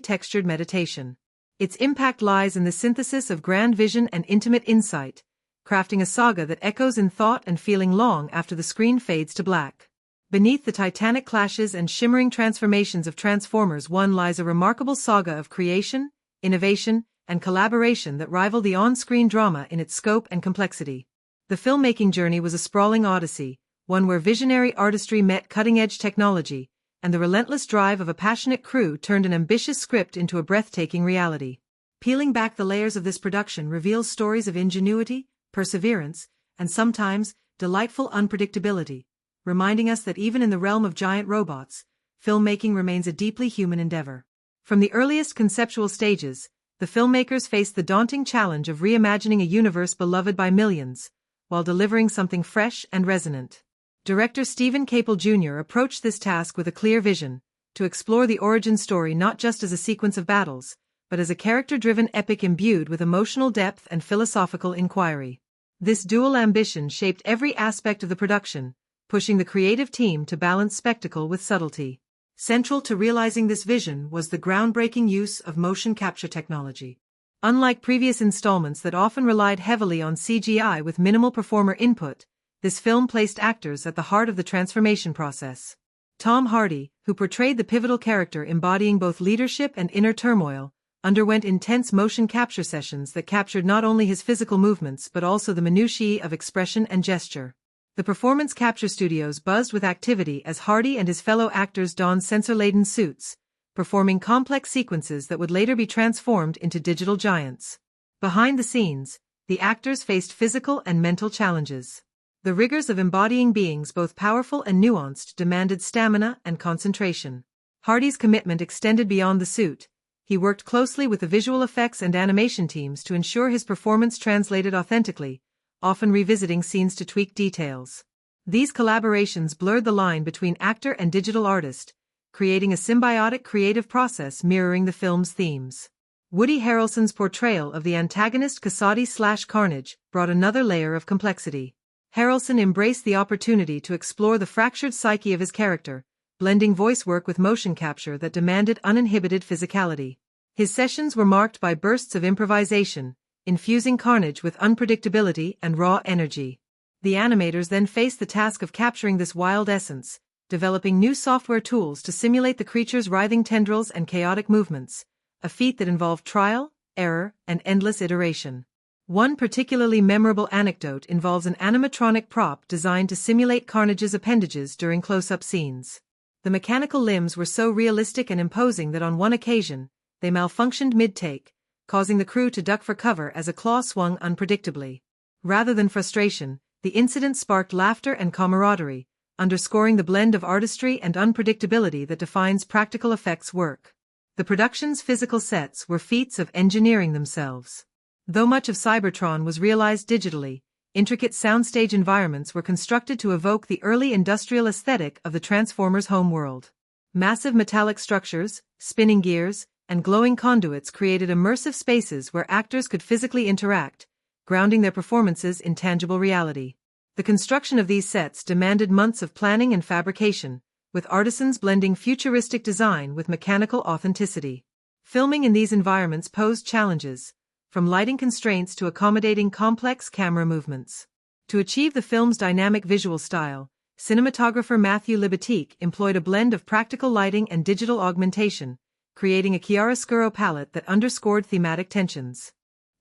textured meditation. Its impact lies in the synthesis of grand vision and intimate insight, crafting a saga that echoes in thought and feeling long after the screen fades to black. Beneath the titanic clashes and shimmering transformations of Transformers 1 lies a remarkable saga of creation, innovation, and collaboration that rival the on-screen drama in its scope and complexity. The filmmaking journey was a sprawling odyssey, one where visionary artistry met cutting-edge technology, and the relentless drive of a passionate crew turned an ambitious script into a breathtaking reality. Peeling back the layers of this production reveals stories of ingenuity, perseverance, and sometimes delightful unpredictability, reminding us that even in the realm of giant robots, filmmaking remains a deeply human endeavor. From the earliest conceptual stages, the filmmakers faced the daunting challenge of reimagining a universe beloved by millions, while delivering something fresh and resonant. Director Stephen Capel Jr. approached this task with a clear vision, to explore the origin story not just as a sequence of battles, but as a character-driven epic imbued with emotional depth and philosophical inquiry. This dual ambition shaped every aspect of the production, pushing the creative team to balance spectacle with subtlety. Central to realizing this vision was the groundbreaking use of motion capture technology. Unlike previous installments that often relied heavily on CGI with minimal performer input, this film placed actors at the heart of the transformation process. Tom Hardy, who portrayed the pivotal character embodying both leadership and inner turmoil, underwent intense motion capture sessions that captured not only his physical movements but also the minutiae of expression and gesture. The performance capture studios buzzed with activity as Hardy and his fellow actors donned sensor-laden suits, performing complex sequences that would later be transformed into digital giants. Behind the scenes, the actors faced physical and mental challenges. The rigors of embodying beings both powerful and nuanced demanded stamina and concentration. Hardy's commitment extended beyond the suit. He worked closely with the visual effects and animation teams to ensure his performance translated authentically, often revisiting scenes to tweak details. These collaborations blurred the line between actor and digital artist, creating a symbiotic creative process mirroring the film's themes. Woody Harrelson's portrayal of the antagonist Kasady/Carnage brought another layer of complexity. Harrelson embraced the opportunity to explore the fractured psyche of his character, blending voice work with motion capture that demanded uninhibited physicality. His sessions were marked by bursts of improvisation, infusing Carnage with unpredictability and raw energy. The animators then faced the task of capturing this wild essence, developing new software tools to simulate the creature's writhing tendrils and chaotic movements, a feat that involved trial, error, and endless iteration. One particularly memorable anecdote involves an animatronic prop designed to simulate Carnage's appendages during close-up scenes. The mechanical limbs were so realistic and imposing that on one occasion, they malfunctioned mid-take, causing the crew to duck for cover as a claw swung unpredictably. Rather than frustration, the incident sparked laughter and camaraderie, underscoring the blend of artistry and unpredictability that defines practical effects work. The production's physical sets were feats of engineering themselves. Though much of Cybertron was realized digitally, intricate soundstage environments were constructed to evoke the early industrial aesthetic of the Transformers' homeworld. Massive metallic structures, spinning gears, and glowing conduits created immersive spaces where actors could physically interact, grounding their performances in tangible reality. The construction of these sets demanded months of planning and fabrication, with artisans blending futuristic design with mechanical authenticity. Filming in these environments posed challenges, from lighting constraints to accommodating complex camera movements. To achieve the film's dynamic visual style, cinematographer Matthew Libatique employed a blend of practical lighting and digital augmentation, creating a chiaroscuro palette that underscored thematic tensions.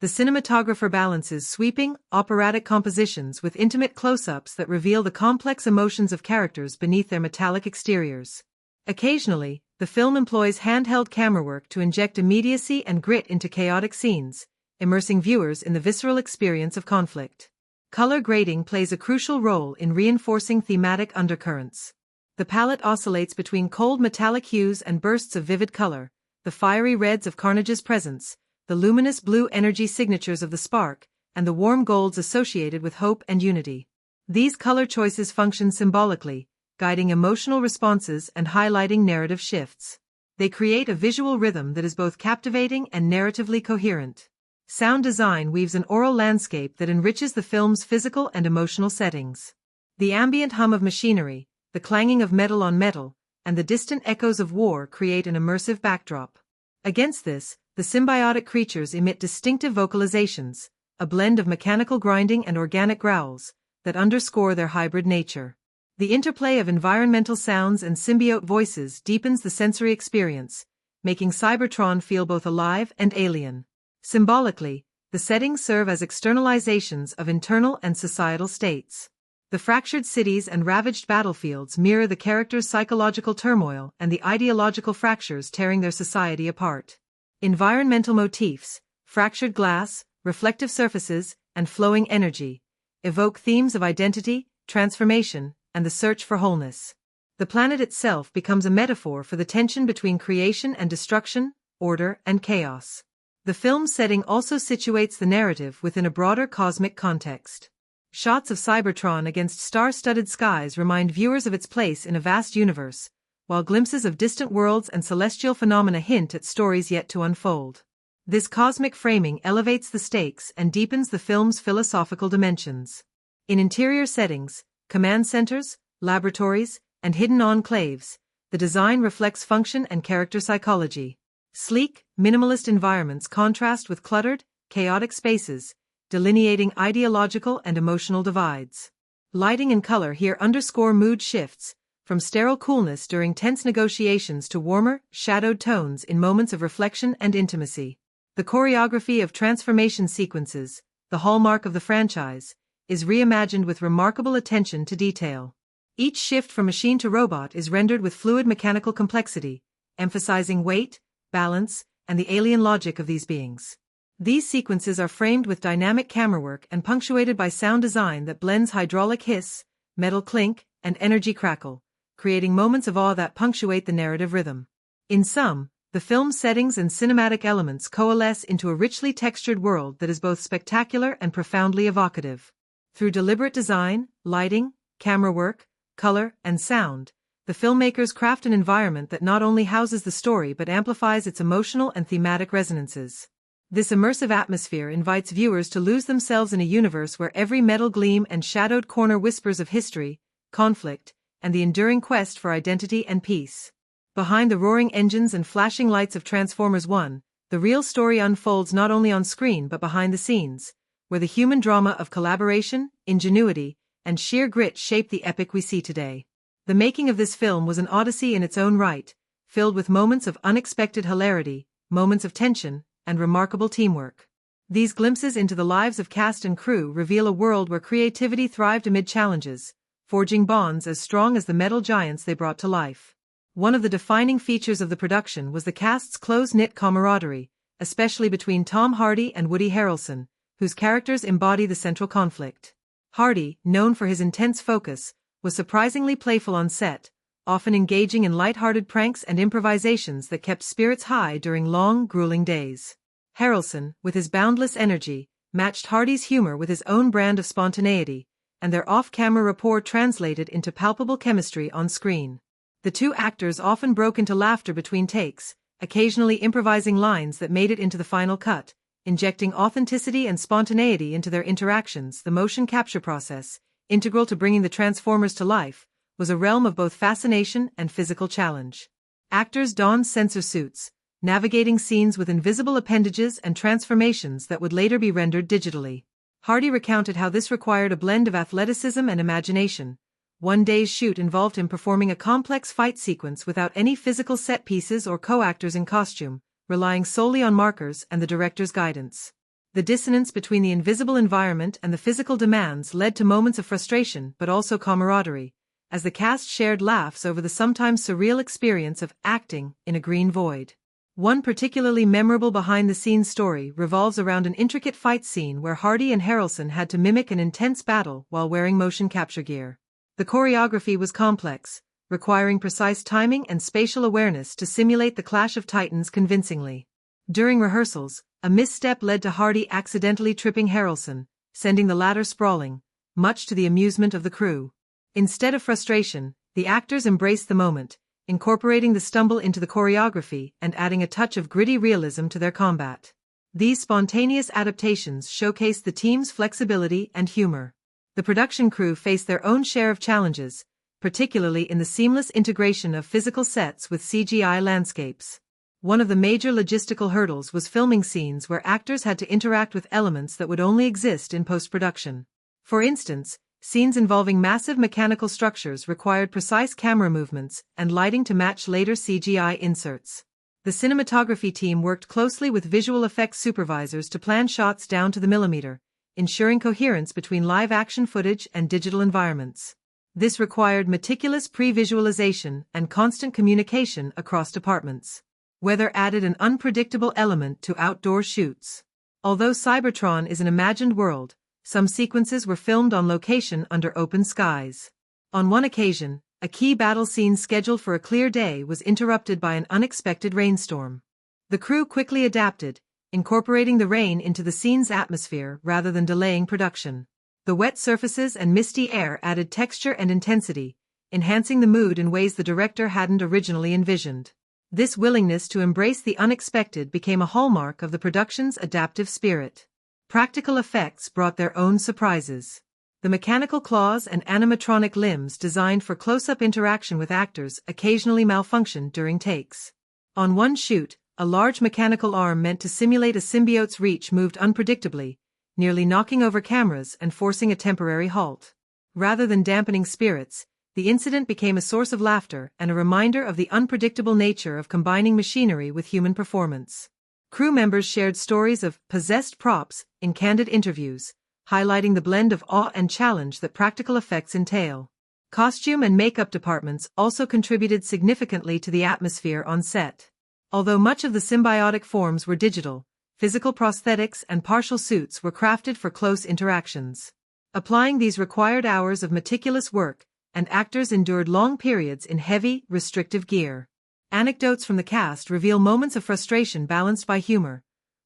The cinematographer balances sweeping, operatic compositions with intimate close-ups that reveal the complex emotions of characters beneath their metallic exteriors. Occasionally, the film employs handheld camera work to inject immediacy and grit into chaotic scenes, immersing viewers in the visceral experience of conflict. Color grading plays a crucial role in reinforcing thematic undercurrents. The palette oscillates between cold metallic hues and bursts of vivid color, the fiery reds of Carnage's presence, the luminous blue energy signatures of the spark, and the warm golds associated with hope and unity. These color choices function symbolically, guiding emotional responses and highlighting narrative shifts. They create a visual rhythm that is both captivating and narratively coherent. Sound design weaves an aural landscape that enriches the film's physical and emotional settings. The ambient hum of machinery, the clanging of metal on metal, and the distant echoes of war create an immersive backdrop. Against this, the symbiotic creatures emit distinctive vocalizations, a blend of mechanical grinding and organic growls, that underscore their hybrid nature. The interplay of environmental sounds and symbiote voices deepens the sensory experience, making Cybertron feel both alive and alien. Symbolically, the settings serve as externalizations of internal and societal states. The fractured cities and ravaged battlefields mirror the characters' psychological turmoil and the ideological fractures tearing their society apart. Environmental motifs, fractured glass, reflective surfaces, and flowing energy, evoke themes of identity, transformation, and the search for wholeness. The planet itself becomes a metaphor for the tension between creation and destruction, order and chaos. The film's setting also situates the narrative within a broader cosmic context. Shots of Cybertron against star-studded skies remind viewers of its place in a vast universe, while glimpses of distant worlds and celestial phenomena hint at stories yet to unfold. This cosmic framing elevates the stakes and deepens the film's philosophical dimensions. In interior settings, command centers, laboratories, and hidden enclaves, the design reflects function and character psychology. Sleek, minimalist environments contrast with cluttered, chaotic spaces, delineating ideological and emotional divides. Lighting and color here underscore mood shifts, from sterile coolness during tense negotiations to warmer, shadowed tones in moments of reflection and intimacy. The choreography of transformation sequences, the hallmark of the franchise, is reimagined with remarkable attention to detail. Each shift from machine to robot is rendered with fluid mechanical complexity, emphasizing weight, balance, and the alien logic of these beings. These sequences are framed with dynamic camera work and punctuated by sound design that blends hydraulic hiss, metal clink, and energy crackle, creating moments of awe that punctuate the narrative rhythm. In sum, the film's settings and cinematic elements coalesce into a richly textured world that is both spectacular and profoundly evocative. Through deliberate design, lighting, camera work, color, and sound, the filmmakers craft an environment that not only houses the story but amplifies its emotional and thematic resonances. This immersive atmosphere invites viewers to lose themselves in a universe where every metal gleam and shadowed corner whispers of history, conflict, and the enduring quest for identity and peace. Behind the roaring engines and flashing lights of Transformers One, the real story unfolds not only on screen but behind the scenes, where the human drama of collaboration, ingenuity, and sheer grit shape the epic we see today. The making of this film was an odyssey in its own right, filled with moments of unexpected hilarity, moments of tension, and remarkable teamwork. These glimpses into the lives of cast and crew reveal a world where creativity thrived amid challenges, forging bonds as strong as the metal giants they brought to life. One of the defining features of the production was the cast's close-knit camaraderie, especially between Tom Hardy and Woody Harrelson, whose characters embody the central conflict. Hardy, known for his intense focus, was surprisingly playful on set, often engaging in light-hearted pranks and improvisations that kept spirits high during long, grueling days. Harrelson, with his boundless energy, matched Hardy's humor with his own brand of spontaneity, and their off-camera rapport translated into palpable chemistry on screen. The two actors often broke into laughter between takes, occasionally improvising lines that made it into the final cut, injecting authenticity and spontaneity into their interactions. The motion capture process, integral to bringing the Transformers to life, was a realm of both fascination and physical challenge. Actors donned sensor suits, navigating scenes with invisible appendages and transformations that would later be rendered digitally. Hardy recounted how this required a blend of athleticism and imagination. One day's shoot involved him performing a complex fight sequence without any physical set pieces or co-actors in costume, relying solely on markers and the director's guidance. The dissonance between the invisible environment and the physical demands led to moments of frustration but also camaraderie, as the cast shared laughs over the sometimes surreal experience of acting in a green void. One particularly memorable behind-the-scenes story revolves around an intricate fight scene where Hardy and Harrelson had to mimic an intense battle while wearing motion capture gear. The choreography was complex, requiring precise timing and spatial awareness to simulate the clash of titans convincingly. During rehearsals, a misstep led to Hardy accidentally tripping Harrelson, sending the latter sprawling, much to the amusement of the crew. Instead of frustration, the actors embraced the moment, incorporating the stumble into the choreography and adding a touch of gritty realism to their combat. These spontaneous adaptations showcased the team's flexibility and humor. The production crew faced their own share of challenges, particularly in the seamless integration of physical sets with CGI landscapes. One of the major logistical hurdles was filming scenes where actors had to interact with elements that would only exist in post-production. For instance, scenes involving massive mechanical structures required precise camera movements and lighting to match later CGI inserts. The cinematography team worked closely with visual effects supervisors to plan shots down to the millimeter, ensuring coherence between live-action footage and digital environments. This required meticulous pre-visualization and constant communication across departments. Weather added an unpredictable element to outdoor shoots. Although Cybertron is an imagined world, some sequences were filmed on location under open skies. On one occasion, a key battle scene scheduled for a clear day was interrupted by an unexpected rainstorm. The crew quickly adapted, incorporating the rain into the scene's atmosphere rather than delaying production. The wet surfaces and misty air added texture and intensity, enhancing the mood in ways the director hadn't originally envisioned. This willingness to embrace the unexpected became a hallmark of the production's adaptive spirit. Practical effects brought their own surprises. The mechanical claws and animatronic limbs designed for close-up interaction with actors occasionally malfunctioned during takes. On one shoot, a large mechanical arm meant to simulate a symbiote's reach moved unpredictably, nearly knocking over cameras and forcing a temporary halt. Rather than dampening spirits, the incident became a source of laughter and a reminder of the unpredictable nature of combining machinery with human performance. Crew members shared stories of possessed props in candid interviews, highlighting the blend of awe and challenge that practical effects entail. Costume and makeup departments also contributed significantly to the atmosphere on set. Although much of the symbiotic forms were digital, physical prosthetics and partial suits were crafted for close interactions. Applying these required hours of meticulous work, and actors endured long periods in heavy, restrictive gear. Anecdotes from the cast reveal moments of frustration balanced by humor.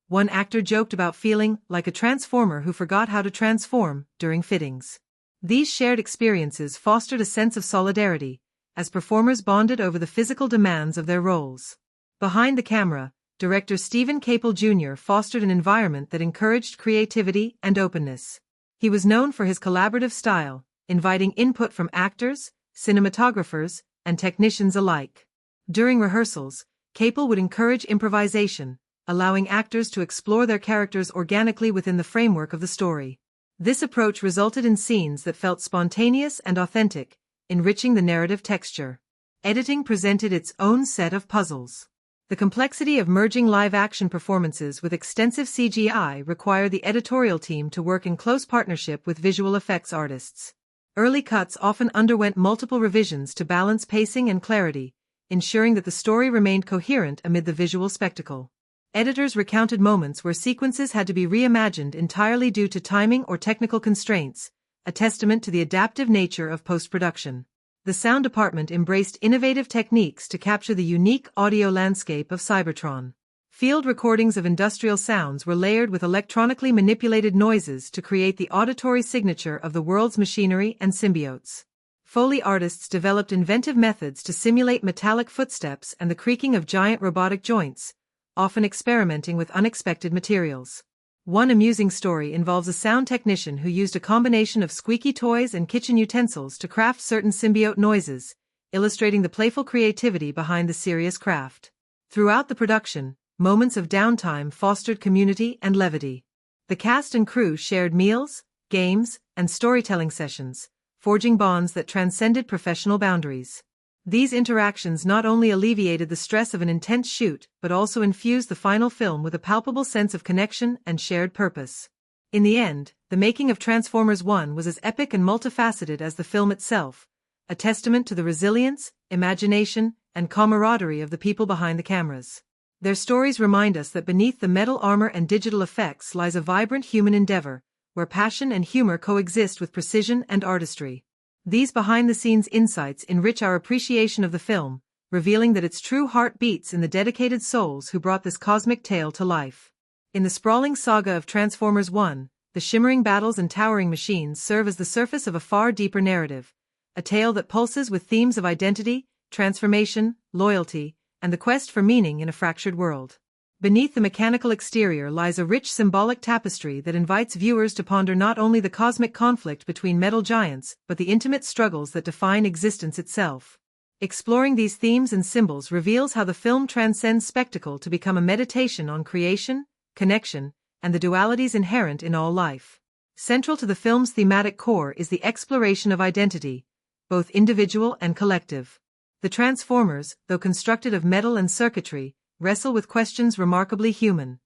One actor joked about feeling like a transformer who forgot how to transform during fittings. These shared experiences fostered a sense of solidarity, as performers bonded over the physical demands of their roles. Behind the camera, director Stephen Caple Jr. fostered an environment that encouraged creativity and openness. He was known for his collaborative style, inviting input from actors, cinematographers, and technicians alike. During rehearsals, Caple would encourage improvisation, allowing actors to explore their characters organically within the framework of the story. This approach resulted in scenes that felt spontaneous and authentic, enriching the narrative texture. Editing presented its own set of puzzles. The complexity of merging live-action performances with extensive CGI required the editorial team to work in close partnership with visual effects artists. Early cuts often underwent multiple revisions to balance pacing and clarity, ensuring that the story remained coherent amid the visual spectacle. Editors recounted moments where sequences had to be reimagined entirely due to timing or technical constraints, a testament to the adaptive nature of post-production. The sound department embraced innovative techniques to capture the unique audio landscape of Cybertron. Field recordings of industrial sounds were layered with electronically manipulated noises to create the auditory signature of the world's machinery and symbiotes. Foley artists developed inventive methods to simulate metallic footsteps and the creaking of giant robotic joints, often experimenting with unexpected materials. One amusing story involves a sound technician who used a combination of squeaky toys and kitchen utensils to craft certain symbiote noises, illustrating the playful creativity behind the serious craft. Throughout the production, moments of downtime fostered community and levity. The cast and crew shared meals, games, and storytelling sessions, forging bonds that transcended professional boundaries. These interactions not only alleviated the stress of an intense shoot but also infused the final film with a palpable sense of connection and shared purpose. In the end, the making of Transformers 1 was as epic and multifaceted as the film itself, a testament to the resilience, imagination, and camaraderie of the people behind the cameras. Their stories remind us that beneath the metal armor and digital effects lies a vibrant human endeavor, where passion and humor coexist with precision and artistry. These behind-the-scenes insights enrich our appreciation of the film, revealing that its true heart beats in the dedicated souls who brought this cosmic tale to life. In the sprawling saga of Transformers 1, the shimmering battles and towering machines serve as the surface of a far deeper narrative, a tale that pulses with themes of identity, transformation, loyalty, and the quest for meaning in a fractured world. Beneath the mechanical exterior lies a rich symbolic tapestry that invites viewers to ponder not only the cosmic conflict between metal giants but the intimate struggles that define existence itself. Exploring these themes and symbols reveals how the film transcends spectacle to become a meditation on creation, connection, and the dualities inherent in all life. Central to the film's thematic core is the exploration of identity, both individual and collective. The Transformers, though constructed of metal and circuitry, wrestle with questions remarkably human.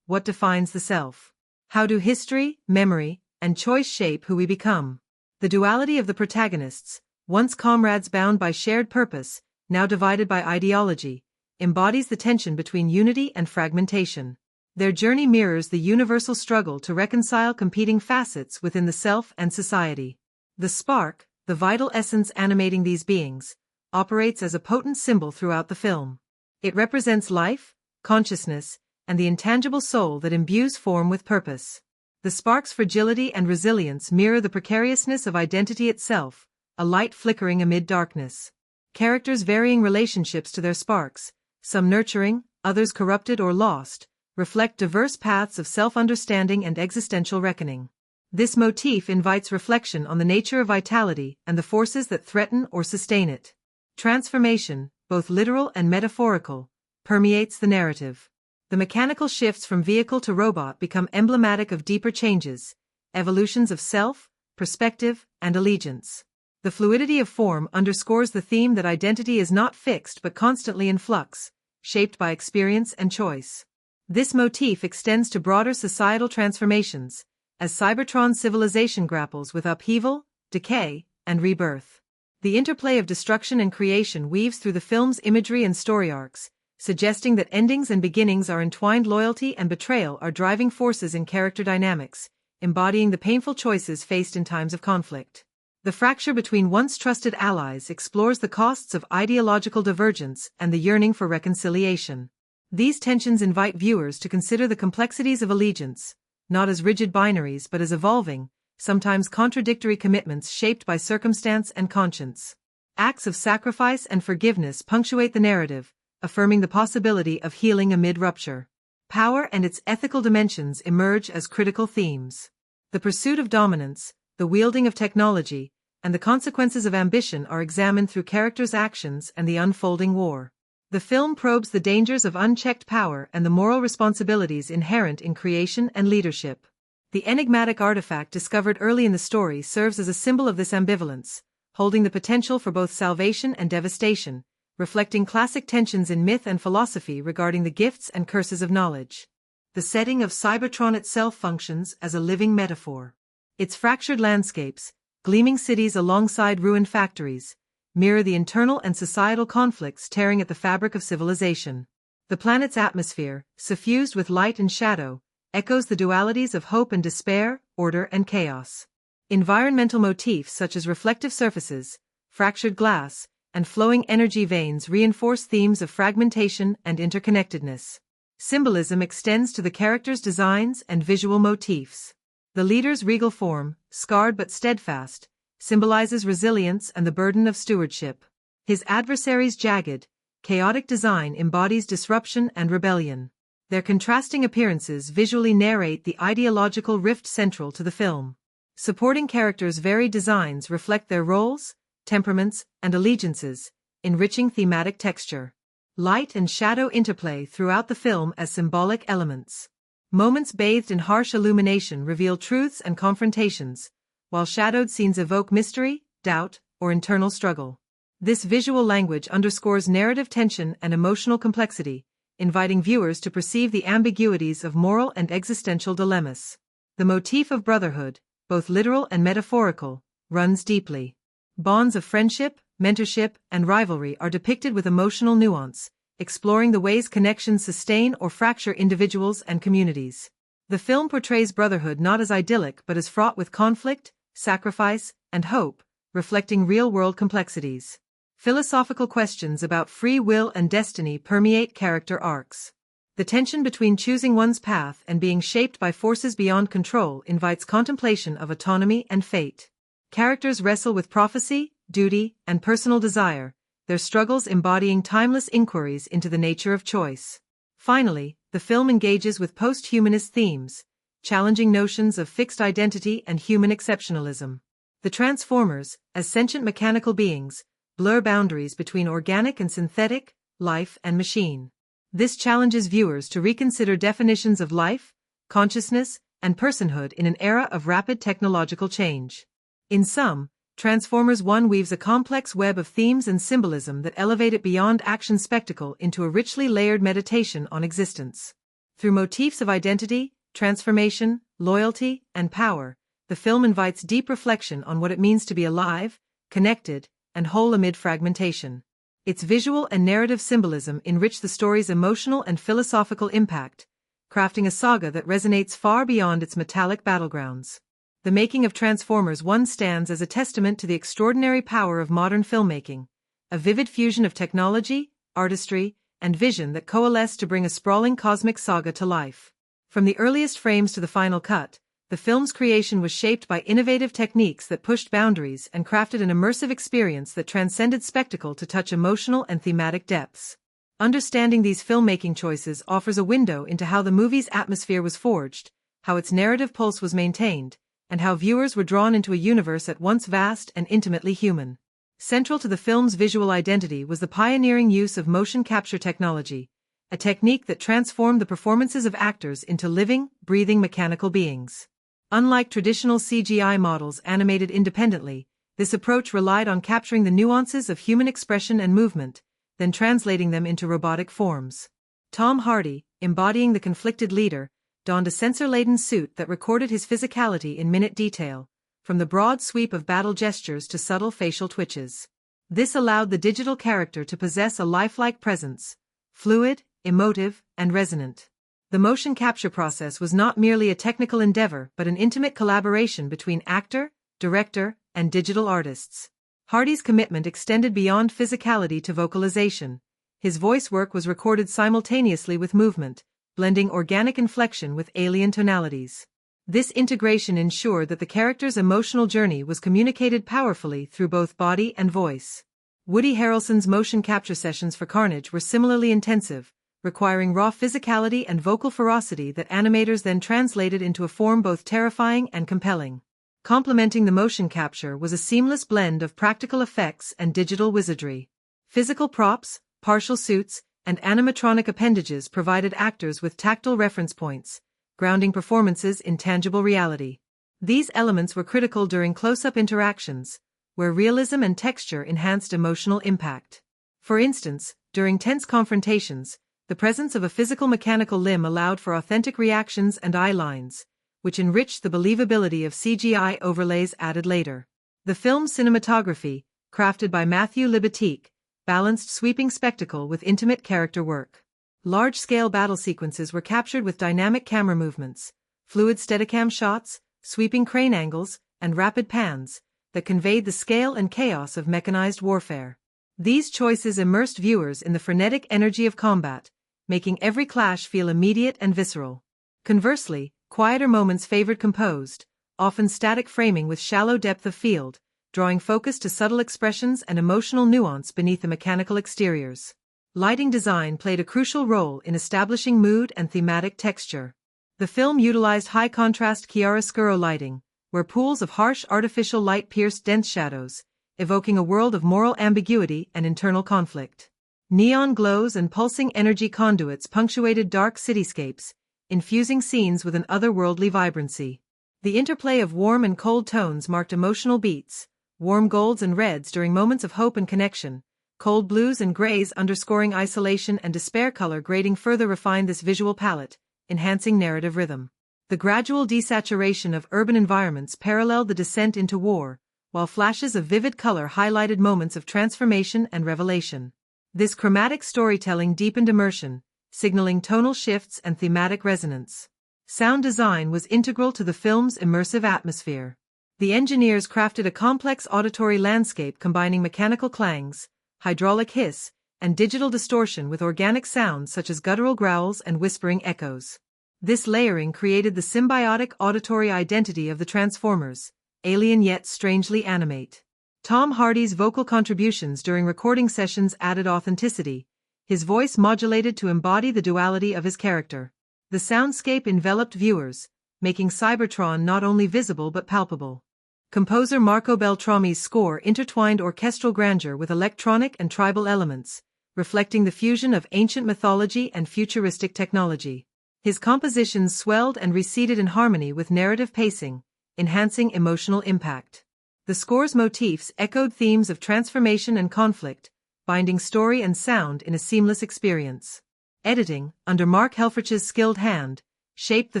What defines the self? How do history, memory, and choice shape who we become? The duality of the protagonists, once comrades bound by shared purpose, now divided by ideology, embodies the tension between unity and fragmentation. Their journey mirrors the universal struggle to reconcile competing facets within the self and society. The spark, the vital essence animating these beings, operates as a potent symbol throughout the film. It represents life, consciousness, and the intangible soul that imbues form with purpose. The spark's fragility and resilience mirror the precariousness of identity itself, a light flickering amid darkness. Characters' varying relationships to their sparks, some nurturing, others corrupted or lost, reflect diverse paths of self-understanding and existential reckoning. This motif invites reflection on the nature of vitality and the forces that threaten or sustain it. Transformation, both literal and metaphorical, permeates the narrative. The mechanical shifts from vehicle to robot become emblematic of deeper changes, evolutions of self, perspective, and allegiance. The fluidity of form underscores the theme that identity is not fixed but constantly in flux, shaped by experience and choice. This motif extends to broader societal transformations, as Cybertron's civilization grapples with upheaval, decay, and rebirth. The interplay of destruction and creation weaves through the film's imagery and story arcs, suggesting that endings and beginnings are entwined. Loyalty and betrayal are driving forces in character dynamics, embodying the painful choices faced in times of conflict. The fracture between once trusted allies explores the costs of ideological divergence and the yearning for reconciliation. These tensions invite viewers to consider the complexities of allegiance, not as rigid binaries but as evolving, sometimes contradictory commitments shaped by circumstance and conscience. Acts of sacrifice and forgiveness punctuate the narrative, affirming the possibility of healing amid rupture. Power and its ethical dimensions emerge as critical themes. The pursuit of dominance, the wielding of technology, and the consequences of ambition are examined through characters' actions and the unfolding war. The film probes the dangers of unchecked power and the moral responsibilities inherent in creation and leadership. The enigmatic artifact discovered early in the story serves as a symbol of this ambivalence, holding the potential for both salvation and devastation, reflecting classic tensions in myth and philosophy regarding the gifts and curses of knowledge. The setting of Cybertron itself functions as a living metaphor. Its fractured landscapes, gleaming cities alongside ruined factories, mirror the internal and societal conflicts tearing at the fabric of civilization. The planet's atmosphere, suffused with light and shadow, echoes the dualities of hope and despair, order and chaos. Environmental motifs such as reflective surfaces, fractured glass, and flowing energy veins reinforce themes of fragmentation and interconnectedness. Symbolism extends to the characters' designs and visual motifs. The leader's regal form, scarred but steadfast, symbolizes resilience and the burden of stewardship. His adversary's jagged, chaotic design embodies disruption and rebellion. Their contrasting appearances visually narrate the ideological rift central to the film. Supporting characters' varied designs reflect their roles, temperaments, and allegiances, enriching thematic texture. Light and shadow interplay throughout the film as symbolic elements. Moments bathed in harsh illumination reveal truths and confrontations, while shadowed scenes evoke mystery, doubt, or internal struggle. This visual language underscores narrative tension and emotional complexity, inviting viewers to perceive the ambiguities of moral and existential dilemmas. The motif of brotherhood, both literal and metaphorical, runs deeply. Bonds of friendship, mentorship, and rivalry are depicted with emotional nuance, exploring the ways connections sustain or fracture individuals and communities. The film portrays brotherhood not as idyllic but as fraught with conflict, sacrifice, and hope, reflecting real-world complexities. Philosophical questions about free will and destiny permeate character arcs. The tension between choosing one's path and being shaped by forces beyond control invites contemplation of autonomy and fate. Characters wrestle with prophecy, duty, and personal desire, their struggles embodying timeless inquiries into the nature of choice. Finally, the film engages with post-humanist themes, challenging notions of fixed identity and human exceptionalism. The Transformers, as sentient mechanical beings, blur boundaries between organic and synthetic, life and machine. This challenges viewers to reconsider definitions of life, consciousness, and personhood in an era of rapid technological change. In sum, Transformers 1 weaves a complex web of themes and symbolism that elevate it beyond action spectacle into a richly layered meditation on existence. Through motifs of identity, transformation, loyalty, and power, the film invites deep reflection on what it means to be alive, connected, and whole amid fragmentation. Its visual and narrative symbolism enrich the story's emotional and philosophical impact, crafting a saga that resonates far beyond its metallic battlegrounds. The making of Transformers 1 stands as a testament to the extraordinary power of modern filmmaking, a vivid fusion of technology, artistry, and vision that coalesce to bring a sprawling cosmic saga to life. From the earliest frames to the final cut, the film's creation was shaped by innovative techniques that pushed boundaries and crafted an immersive experience that transcended spectacle to touch emotional and thematic depths. Understanding these filmmaking choices offers a window into how the movie's atmosphere was forged, how its narrative pulse was maintained, and how viewers were drawn into a universe at once vast and intimately human. Central to the film's visual identity was the pioneering use of motion capture technology, a technique that transformed the performances of actors into living, breathing mechanical beings. Unlike traditional CGI models animated independently, this approach relied on capturing the nuances of human expression and movement, then translating them into robotic forms. Tom Hardy, embodying the conflicted leader, donned a sensor-laden suit that recorded his physicality in minute detail, from the broad sweep of battle gestures to subtle facial twitches. This allowed the digital character to possess a lifelike presence, fluid, emotive, and resonant. The motion capture process was not merely a technical endeavor but an intimate collaboration between actor, director, and digital artists. Hardy's commitment extended beyond physicality to vocalization. His voice work was recorded simultaneously with movement, blending organic inflection with alien tonalities. This integration ensured that the character's emotional journey was communicated powerfully through both body and voice. Woody Harrelson's motion capture sessions for Carnage were similarly intensive, requiring raw physicality and vocal ferocity that animators then translated into a form both terrifying and compelling. Complementing the motion capture was a seamless blend of practical effects and digital wizardry. Physical props, partial suits, and animatronic appendages provided actors with tactile reference points, grounding performances in tangible reality. These elements were critical during close-up interactions, where realism and texture enhanced emotional impact. For instance, during tense confrontations, the presence of a physical mechanical limb allowed for authentic reactions and eye lines, which enriched the believability of CGI overlays added later. The film's cinematography, crafted by Matthew Libatique, balanced sweeping spectacle with intimate character work. Large-scale battle sequences were captured with dynamic camera movements, fluid Steadicam shots, sweeping crane angles, and rapid pans that conveyed the scale and chaos of mechanized warfare. These choices immersed viewers in the frenetic energy of combat, making every clash feel immediate and visceral. Conversely, quieter moments favored composed, often static framing with shallow depth of field, drawing focus to subtle expressions and emotional nuance beneath the mechanical exteriors. Lighting design played a crucial role in establishing mood and thematic texture. The film utilized high-contrast chiaroscuro lighting, where pools of harsh artificial light pierced dense shadows, evoking a world of moral ambiguity and internal conflict. Neon glows and pulsing energy conduits punctuated dark cityscapes, infusing scenes with an otherworldly vibrancy. The interplay of warm and cold tones marked emotional beats, warm golds and reds during moments of hope and connection, cold blues and grays underscoring isolation and despair. Color grading further refined this visual palette, enhancing narrative rhythm. The gradual desaturation of urban environments paralleled the descent into war, while flashes of vivid color highlighted moments of transformation and revelation. This chromatic storytelling deepened immersion, signaling tonal shifts and thematic resonance. Sound design was integral to the film's immersive atmosphere. The engineers crafted a complex auditory landscape combining mechanical clangs, hydraulic hiss, and digital distortion with organic sounds such as guttural growls and whispering echoes. This layering created the symbiotic auditory identity of the Transformers, alien yet strangely animate. Tom Hardy's vocal contributions during recording sessions added authenticity, his voice modulated to embody the duality of his character. The soundscape enveloped viewers, making Cybertron not only visible but palpable. Composer Marco Beltrami's score intertwined orchestral grandeur with electronic and tribal elements, reflecting the fusion of ancient mythology and futuristic technology. His compositions swelled and receded in harmony with narrative pacing, enhancing emotional impact. The score's motifs echoed themes of transformation and conflict, binding story and sound in a seamless experience. Editing, under Mark Helfrich's skilled hand, shaped the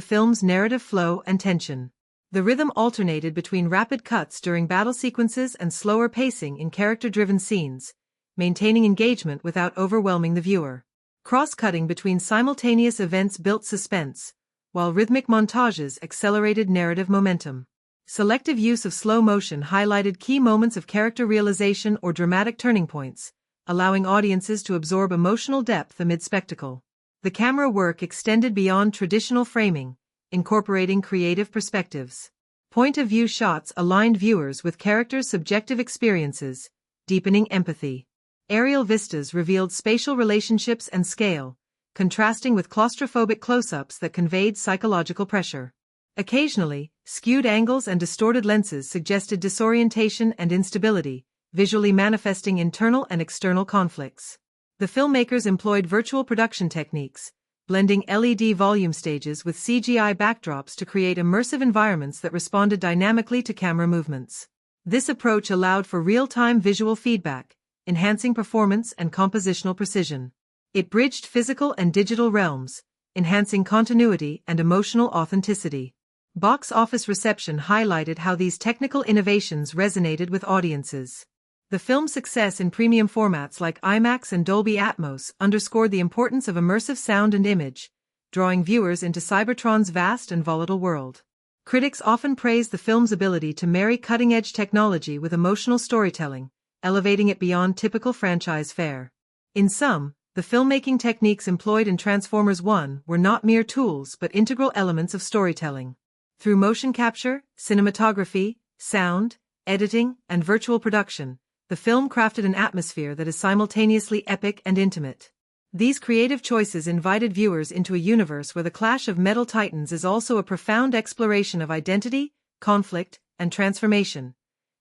film's narrative flow and tension. The rhythm alternated between rapid cuts during battle sequences and slower pacing in character-driven scenes, maintaining engagement without overwhelming the viewer. Cross-cutting between simultaneous events built suspense, while rhythmic montages accelerated narrative momentum. Selective use of slow motion highlighted key moments of character realization or dramatic turning points, allowing audiences to absorb emotional depth amid spectacle. The camera work extended beyond traditional framing, incorporating creative perspectives. Point-of-view shots aligned viewers with characters' subjective experiences, deepening empathy. Aerial vistas revealed spatial relationships and scale, contrasting with claustrophobic close-ups that conveyed psychological pressure. Occasionally, skewed angles and distorted lenses suggested disorientation and instability, visually manifesting internal and external conflicts. The filmmakers employed virtual production techniques, blending LED volume stages with CGI backdrops to create immersive environments that responded dynamically to camera movements. This approach allowed for real-time visual feedback, enhancing performance and compositional precision. It bridged physical and digital realms, enhancing continuity and emotional authenticity. Box office reception highlighted how these technical innovations resonated with audiences. The film's success in premium formats like IMAX and Dolby Atmos underscored the importance of immersive sound and image, drawing viewers into Cybertron's vast and volatile world. Critics often praised the film's ability to marry cutting-edge technology with emotional storytelling, elevating it beyond typical franchise fare. In sum, the filmmaking techniques employed in Transformers One were not mere tools but integral elements of storytelling. Through motion capture, cinematography, sound, editing, and virtual production, the film crafted an atmosphere that is simultaneously epic and intimate. These creative choices invited viewers into a universe where the clash of metal titans is also a profound exploration of identity, conflict, and transformation,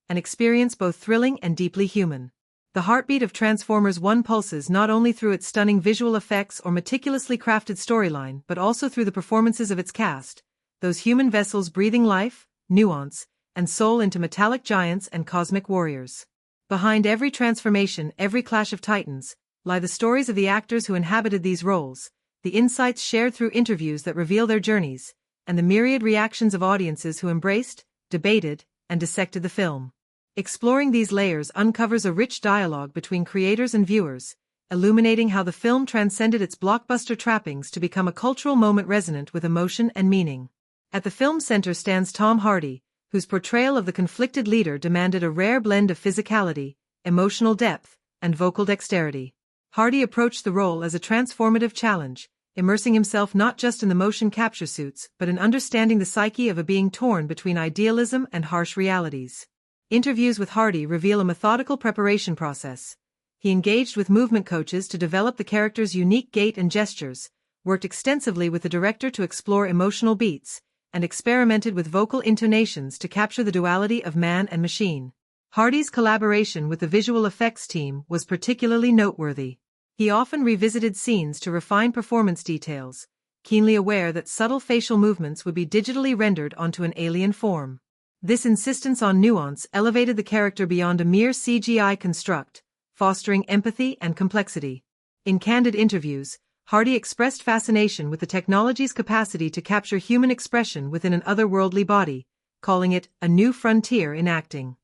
an experience both thrilling and deeply human. The heartbeat of Transformers One pulses not only through its stunning visual effects or meticulously crafted storyline but also through the performances of its cast, those human vessels breathing life, nuance, and soul into metallic giants and cosmic warriors. Behind every transformation, every clash of titans, lie the stories of the actors who inhabited these roles, the insights shared through interviews that reveal their journeys, and the myriad reactions of audiences who embraced, debated, and dissected the film. Exploring these layers uncovers a rich dialogue between creators and viewers, illuminating how the film transcended its blockbuster trappings to become a cultural moment resonant with emotion and meaning. At the film's center stands Tom Hardy, whose portrayal of the conflicted leader demanded a rare blend of physicality, emotional depth, and vocal dexterity. Hardy approached the role as a transformative challenge, immersing himself not just in the motion capture suits but in understanding the psyche of a being torn between idealism and harsh realities. Interviews with Hardy reveal a methodical preparation process. He engaged with movement coaches to develop the character's unique gait and gestures, worked extensively with the director to explore emotional beats, and experimented with vocal intonations to capture the duality of man and machine. Hardy's collaboration with the visual effects team was particularly noteworthy. He often revisited scenes to refine performance details, keenly aware that subtle facial movements would be digitally rendered onto an alien form. This insistence on nuance elevated the character beyond a mere CGI construct, fostering empathy and complexity. In candid interviews, Hardy expressed fascination with the technology's capacity to capture human expression within an otherworldly body, calling it a new frontier in acting.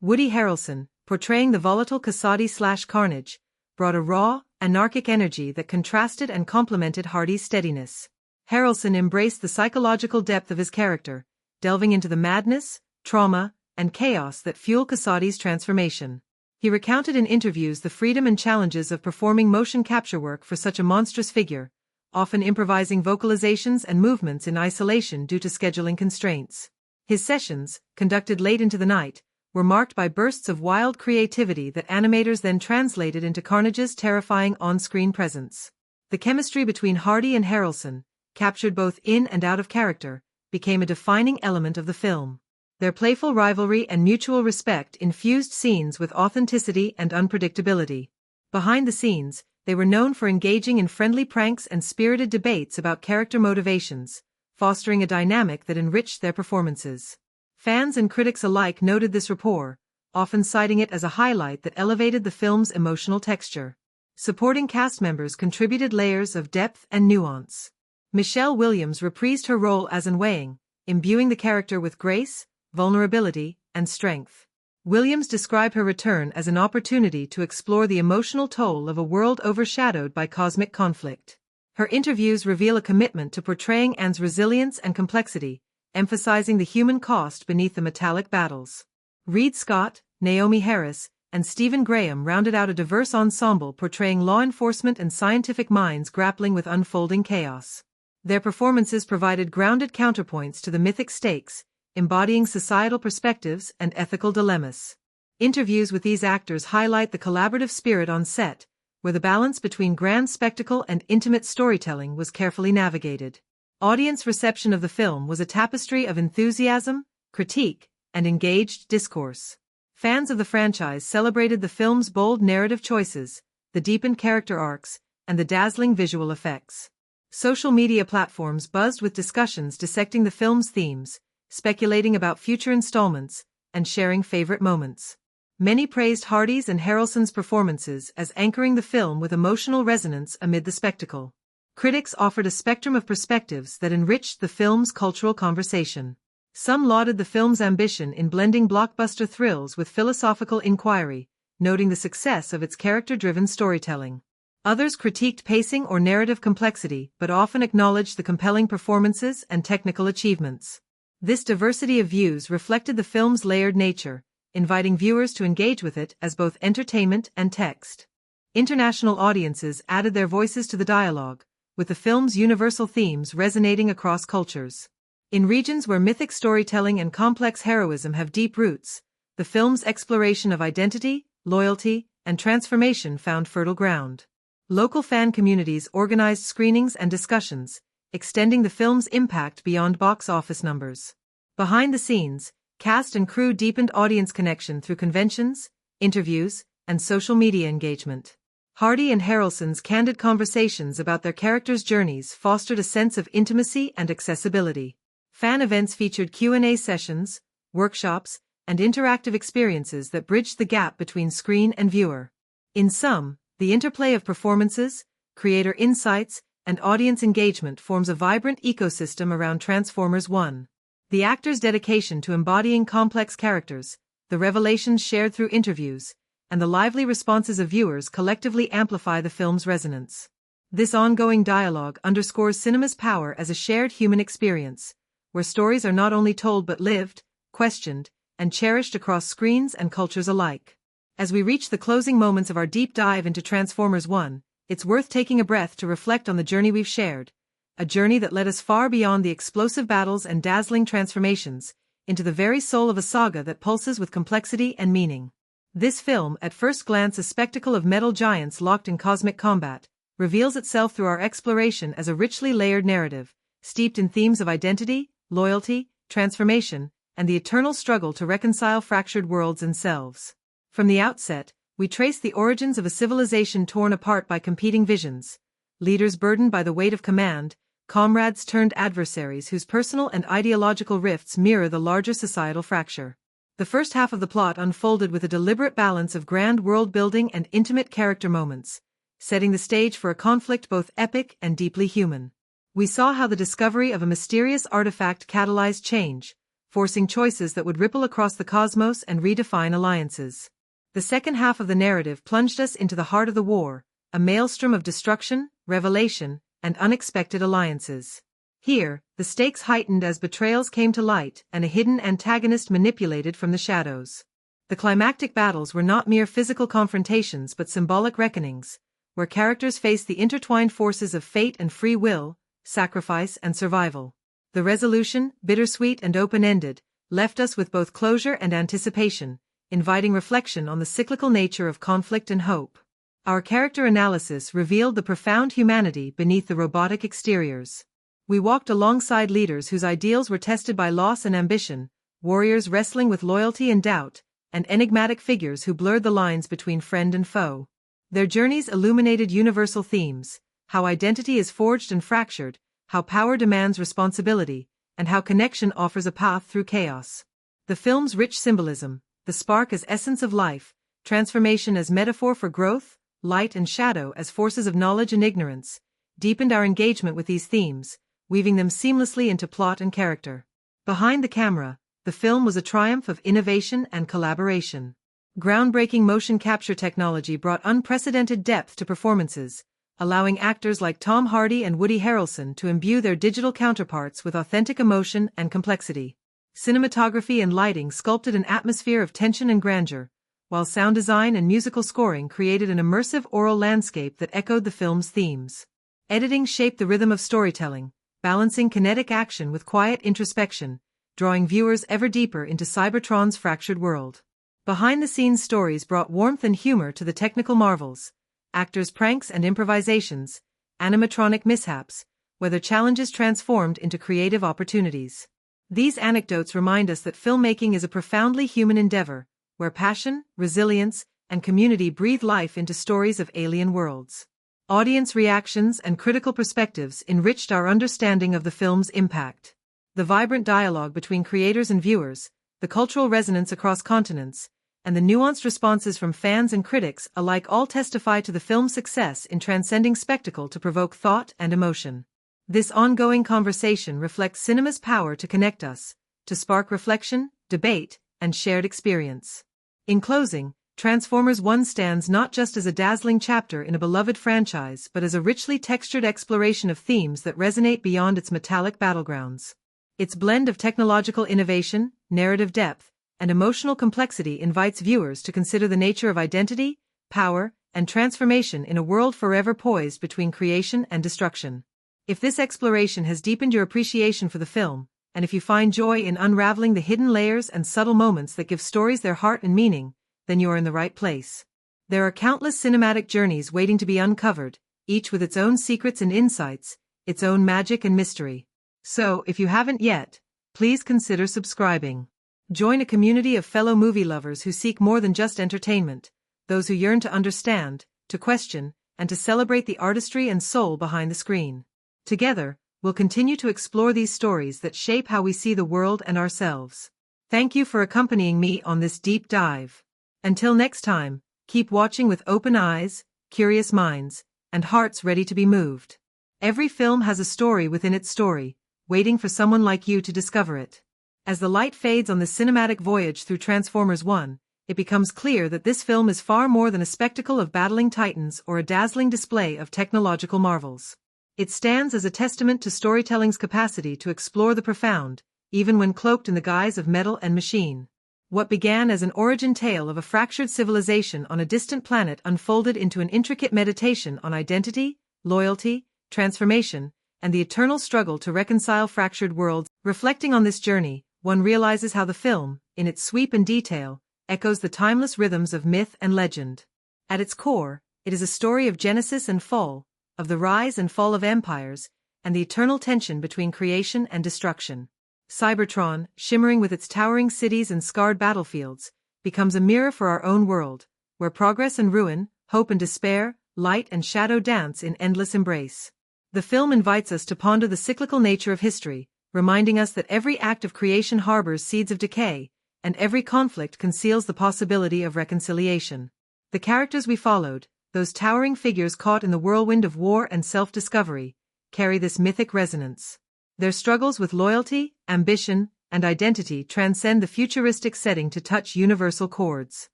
Woody Harrelson, portraying the volatile Kasadi/Carnage, brought a raw, anarchic energy that contrasted and complemented Hardy's steadiness. Harrelson embraced the psychological depth of his character, delving into the madness, trauma, and chaos that fuel Kasadi's transformation. He recounted in interviews the freedom and challenges of performing motion capture work for such a monstrous figure, often improvising vocalizations and movements in isolation due to scheduling constraints. His sessions, conducted late into the night, were marked by bursts of wild creativity that animators then translated into Carnage's terrifying on-screen presence. The chemistry between Hardy and Harrelson, captured both in and out of character, became a defining element of the film. Their playful rivalry and mutual respect infused scenes with authenticity and unpredictability. Behind the scenes, they were known for engaging in friendly pranks and spirited debates about character motivations, fostering a dynamic that enriched their performances. Fans and critics alike noted this rapport, often citing it as a highlight that elevated the film's emotional texture. Supporting cast members contributed layers of depth and nuance. Michelle Williams reprised her role as An Wang, imbuing the character with grace, vulnerability, and strength. Williams described her return as an opportunity to explore the emotional toll of a world overshadowed by cosmic conflict. Her interviews reveal a commitment to portraying Anne's resilience and complexity, emphasizing the human cost beneath the metallic battles. Reed Scott, Naomi Harris, and Stephen Graham rounded out a diverse ensemble portraying law enforcement and scientific minds grappling with unfolding chaos. Their performances provided grounded counterpoints to the mythic stakes, embodying societal perspectives and ethical dilemmas. Interviews with these actors highlight the collaborative spirit on set, where the balance between grand spectacle and intimate storytelling was carefully navigated. Audience reception of the film was a tapestry of enthusiasm, critique, and engaged discourse. Fans of the franchise celebrated the film's bold narrative choices, the deepened character arcs, and the dazzling visual effects. Social media platforms buzzed with discussions dissecting the film's themes, speculating about future installments, and sharing favorite moments. Many praised Hardy's and Harrelson's performances as anchoring the film with emotional resonance amid the spectacle. Critics offered a spectrum of perspectives that enriched the film's cultural conversation. Some lauded the film's ambition in blending blockbuster thrills with philosophical inquiry, noting the success of its character-driven storytelling. Others critiqued pacing or narrative complexity but often acknowledged the compelling performances and technical achievements. This diversity of views reflected the film's layered nature, inviting viewers to engage with it as both entertainment and text. International audiences added their voices to the dialogue, with the film's universal themes resonating across cultures. In regions where mythic storytelling and complex heroism have deep roots, the film's exploration of identity, loyalty, and transformation found fertile ground. Local fan communities organized screenings and discussions, extending the film's impact beyond box office numbers. Behind the scenes, cast and crew deepened audience connection through conventions, interviews, and social media engagement. Hardy and Harrelson's candid conversations about their characters' journeys fostered a sense of intimacy and accessibility. Fan events featured Q&A sessions, workshops, and interactive experiences that bridged the gap between screen and viewer. In sum, the interplay of performances, creator insights, and audience engagement forms a vibrant ecosystem around Transformers One. The actors' dedication to embodying complex characters, the revelations shared through interviews, and the lively responses of viewers collectively amplify the film's resonance. This ongoing dialogue underscores cinema's power as a shared human experience, where stories are not only told but lived, questioned, and cherished across screens and cultures alike. As we reach the closing moments of our deep dive into Transformers One, it's worth taking a breath to reflect on the journey we've shared, a journey that led us far beyond the explosive battles and dazzling transformations, into the very soul of a saga that pulses with complexity and meaning. This film, at first glance a spectacle of metal giants locked in cosmic combat, reveals itself through our exploration as a richly layered narrative, steeped in themes of identity, loyalty, transformation, and the eternal struggle to reconcile fractured worlds and selves. From the outset, we trace the origins of a civilization torn apart by competing visions, leaders burdened by the weight of command, comrades turned adversaries whose personal and ideological rifts mirror the larger societal fracture. The first half of the plot unfolded with a deliberate balance of grand world-building and intimate character moments, setting the stage for a conflict both epic and deeply human. We saw how the discovery of a mysterious artifact catalyzed change, forcing choices that would ripple across the cosmos and redefine alliances. The second half of the narrative plunged us into the heart of the war, a maelstrom of destruction, revelation, and unexpected alliances. Here, the stakes heightened as betrayals came to light and a hidden antagonist manipulated from the shadows. The climactic battles were not mere physical confrontations but symbolic reckonings, where characters faced the intertwined forces of fate and free will, sacrifice and survival. The resolution, bittersweet and open-ended, left us with both closure and anticipation, inviting reflection on the cyclical nature of conflict and hope. Our character analysis revealed the profound humanity beneath the robotic exteriors. We walked alongside leaders whose ideals were tested by loss and ambition, warriors wrestling with loyalty and doubt, and enigmatic figures who blurred the lines between friend and foe. Their journeys illuminated universal themes: how identity is forged and fractured, how power demands responsibility, and how connection offers a path through chaos. The film's rich symbolism, the spark as essence of life, transformation as metaphor for growth, light and shadow as forces of knowledge and ignorance, deepened our engagement with these themes, weaving them seamlessly into plot and character. Behind the camera, the film was a triumph of innovation and collaboration. Groundbreaking motion capture technology brought unprecedented depth to performances, allowing actors like Tom Hardy and Woody Harrelson to imbue their digital counterparts with authentic emotion and complexity. Cinematography and lighting sculpted an atmosphere of tension and grandeur, while sound design and musical scoring created an immersive aural landscape that echoed the film's themes. Editing shaped the rhythm of storytelling, balancing kinetic action with quiet introspection, drawing viewers ever deeper into Cybertron's fractured world. Behind-the-scenes stories brought warmth and humor to the technical marvels, actors' pranks and improvisations, animatronic mishaps, whether challenges transformed into creative opportunities. These anecdotes remind us that filmmaking is a profoundly human endeavor, where passion, resilience, and community breathe life into stories of alien worlds. Audience reactions and critical perspectives enriched our understanding of the film's impact. The vibrant dialogue between creators and viewers, the cultural resonance across continents, and the nuanced responses from fans and critics alike all testify to the film's success in transcending spectacle to provoke thought and emotion. This ongoing conversation reflects cinema's power to connect us, to spark reflection, debate, and shared experience. In closing, Transformers One stands not just as a dazzling chapter in a beloved franchise but as a richly textured exploration of themes that resonate beyond its metallic battlegrounds. Its blend of technological innovation, narrative depth, and emotional complexity invites viewers to consider the nature of identity, power, and transformation in a world forever poised between creation and destruction. If this exploration has deepened your appreciation for the film, and if you find joy in unraveling the hidden layers and subtle moments that give stories their heart and meaning, then you are in the right place. There are countless cinematic journeys waiting to be uncovered, each with its own secrets and insights, its own magic and mystery. So, if you haven't yet, please consider subscribing. Join a community of fellow movie lovers who seek more than just entertainment, those who yearn to understand, to question, and to celebrate the artistry and soul behind the screen. Together, we'll continue to explore these stories that shape how we see the world and ourselves. Thank you for accompanying me on this deep dive. Until next time, keep watching with open eyes, curious minds, and hearts ready to be moved. Every film has a story within its story, waiting for someone like you to discover it. As the light fades on the cinematic voyage through Transformers One, it becomes clear that this film is far more than a spectacle of battling titans or a dazzling display of technological marvels. It stands as a testament to storytelling's capacity to explore the profound, even when cloaked in the guise of metal and machine. What began as an origin tale of a fractured civilization on a distant planet unfolded into an intricate meditation on identity, loyalty, transformation, and the eternal struggle to reconcile fractured worlds. Reflecting on this journey, one realizes how the film, in its sweep and detail, echoes the timeless rhythms of myth and legend. At its core, it is a story of genesis and fall, of the rise and fall of empires, and the eternal tension between creation and destruction. Cybertron, shimmering with its towering cities and scarred battlefields, becomes a mirror for our own world, where progress and ruin, hope and despair, light and shadow dance in endless embrace. The film invites us to ponder the cyclical nature of history, reminding us that every act of creation harbors seeds of decay, and every conflict conceals the possibility of reconciliation. The characters we followed, those towering figures caught in the whirlwind of war and self-discovery, carry this mythic resonance. Their struggles with loyalty, ambition, and identity transcend the futuristic setting to touch universal chords.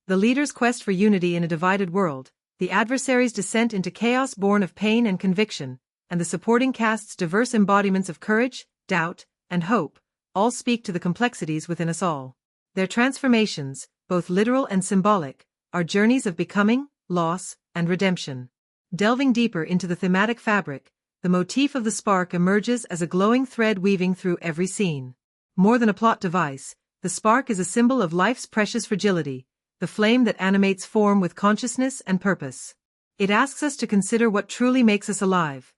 The leader's quest for unity in a divided world, the adversary's descent into chaos born of pain and conviction, and the supporting cast's diverse embodiments of courage, doubt, and hope, all speak to the complexities within us all. Their transformations, both literal and symbolic, are journeys of becoming, loss, and redemption. Delving deeper into the thematic fabric, the motif of the spark emerges as a glowing thread weaving through every scene. More than a plot device, the spark is a symbol of life's precious fragility, the flame that animates form with consciousness and purpose. It asks us to consider what truly makes us alive.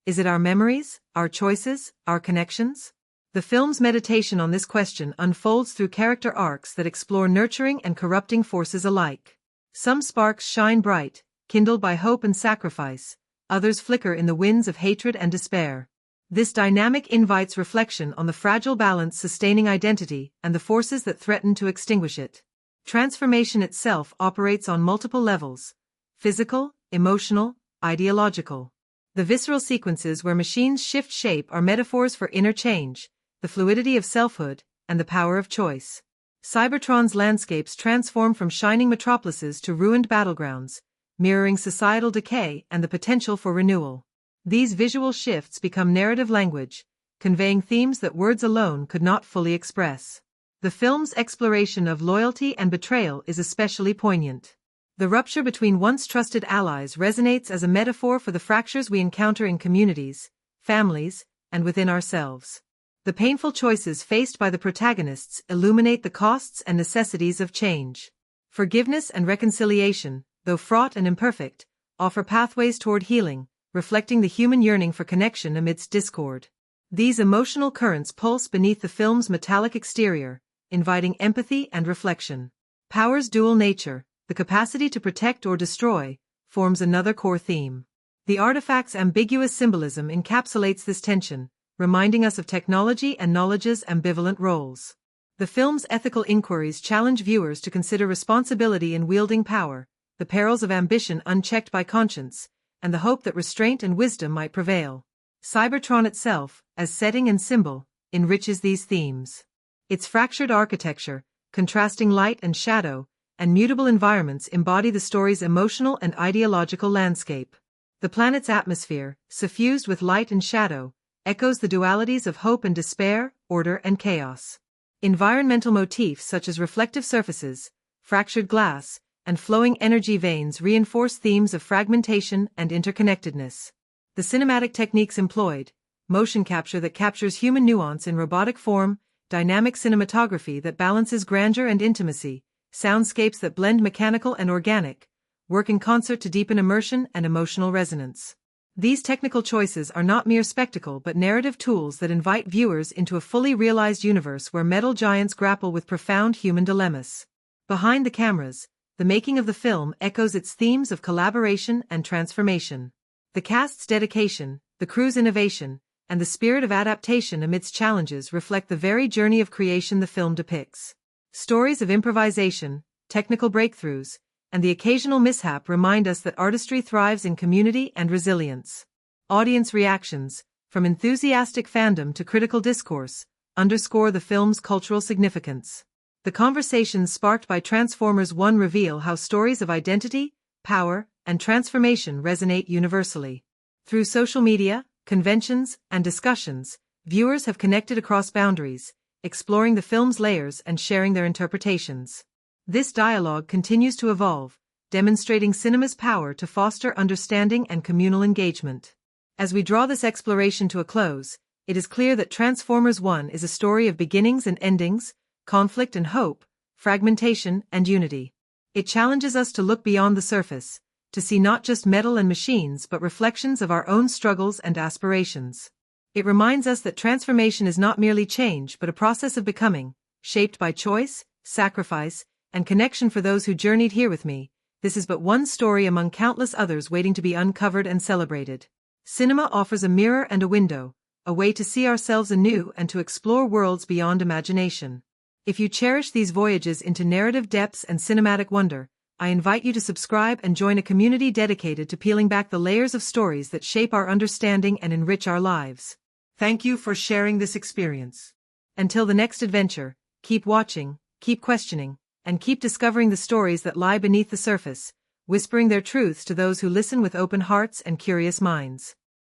Is it our memories, our choices, our connections? The film's meditation on this question unfolds through character arcs that explore nurturing and corrupting forces alike. Some sparks shine bright, kindled by hope and sacrifice, others flicker in the winds of hatred and despair. This dynamic invites reflection on the fragile balance sustaining identity and the forces that threaten to extinguish it. Transformation itself operates on multiple levels: physical, emotional, ideological. The visceral sequences where machines shift shape are metaphors for inner change, the fluidity of selfhood, and the power of choice. Cybertron's landscapes transform from shining metropolises to ruined battlegrounds, mirroring societal decay and the potential for renewal. These visual shifts become narrative language, conveying themes that words alone could not fully express. The film's exploration of loyalty and betrayal is especially poignant. The rupture between once trusted allies resonates as a metaphor for the fractures we encounter in communities, families, and within ourselves. The painful choices faced by the protagonists illuminate the costs and necessities of change. Forgiveness and reconciliation, though fraught and imperfect, offer pathways toward healing, reflecting the human yearning for connection amidst discord. These emotional currents pulse beneath the film's metallic exterior, inviting empathy and reflection. Power's dual nature, the capacity to protect or destroy, forms another core theme. The artifact's ambiguous symbolism encapsulates this tension, reminding us of technology and knowledge's ambivalent roles. The film's ethical inquiries challenge viewers to consider responsibility in wielding power, the perils of ambition unchecked by conscience, and the hope that restraint and wisdom might prevail. Cybertron itself, as setting and symbol, enriches these themes. Its fractured architecture, contrasting light and shadow, and mutable environments embody the story's emotional and ideological landscape. The planet's atmosphere, suffused with light and shadow, echoes the dualities of hope and despair, order and chaos. Environmental motifs such as reflective surfaces, fractured glass, and flowing energy veins reinforce themes of fragmentation and interconnectedness. The cinematic techniques employed, motion capture that captures human nuance in robotic form, dynamic cinematography that balances grandeur and intimacy, soundscapes that blend mechanical and organic, work in concert to deepen immersion and emotional resonance. These technical choices are not mere spectacle but narrative tools that invite viewers into a fully realized universe where metal giants grapple with profound human dilemmas. Behind the cameras, the making of the film echoes its themes of collaboration and transformation. The cast's dedication, the crew's innovation, and the spirit of adaptation amidst challenges reflect the very journey of creation the film depicts. Stories of improvisation, technical breakthroughs, and the occasional mishap remind us that artistry thrives in community and resilience. Audience reactions, from enthusiastic fandom to critical discourse, underscore the film's cultural significance. The conversations sparked by Transformers 1 reveal how stories of identity, power, and transformation resonate universally. Through social media, conventions, and discussions, viewers have connected across boundaries, exploring the film's layers and sharing their interpretations. This dialogue continues to evolve, demonstrating cinema's power to foster understanding and communal engagement. As we draw this exploration to a close, it is clear that Transformers 1 is a story of beginnings and endings, conflict and hope, fragmentation and unity. It challenges us to look beyond the surface, to see not just metal and machines but reflections of our own struggles and aspirations. It reminds us that transformation is not merely change but a process of becoming, shaped by choice, sacrifice, and connection. For those who journeyed here with me, this is but one story among countless others waiting to be uncovered and celebrated. Cinema offers a mirror and a window, a way to see ourselves anew and to explore worlds beyond imagination. If you cherish these voyages into narrative depths and cinematic wonder, I invite you to subscribe and join a community dedicated to peeling back the layers of stories that shape our understanding and enrich our lives. Thank you for sharing this experience. Until the next adventure, keep watching, keep questioning, and keep discovering the stories that lie beneath the surface, whispering their truths to those who listen with open hearts and curious minds.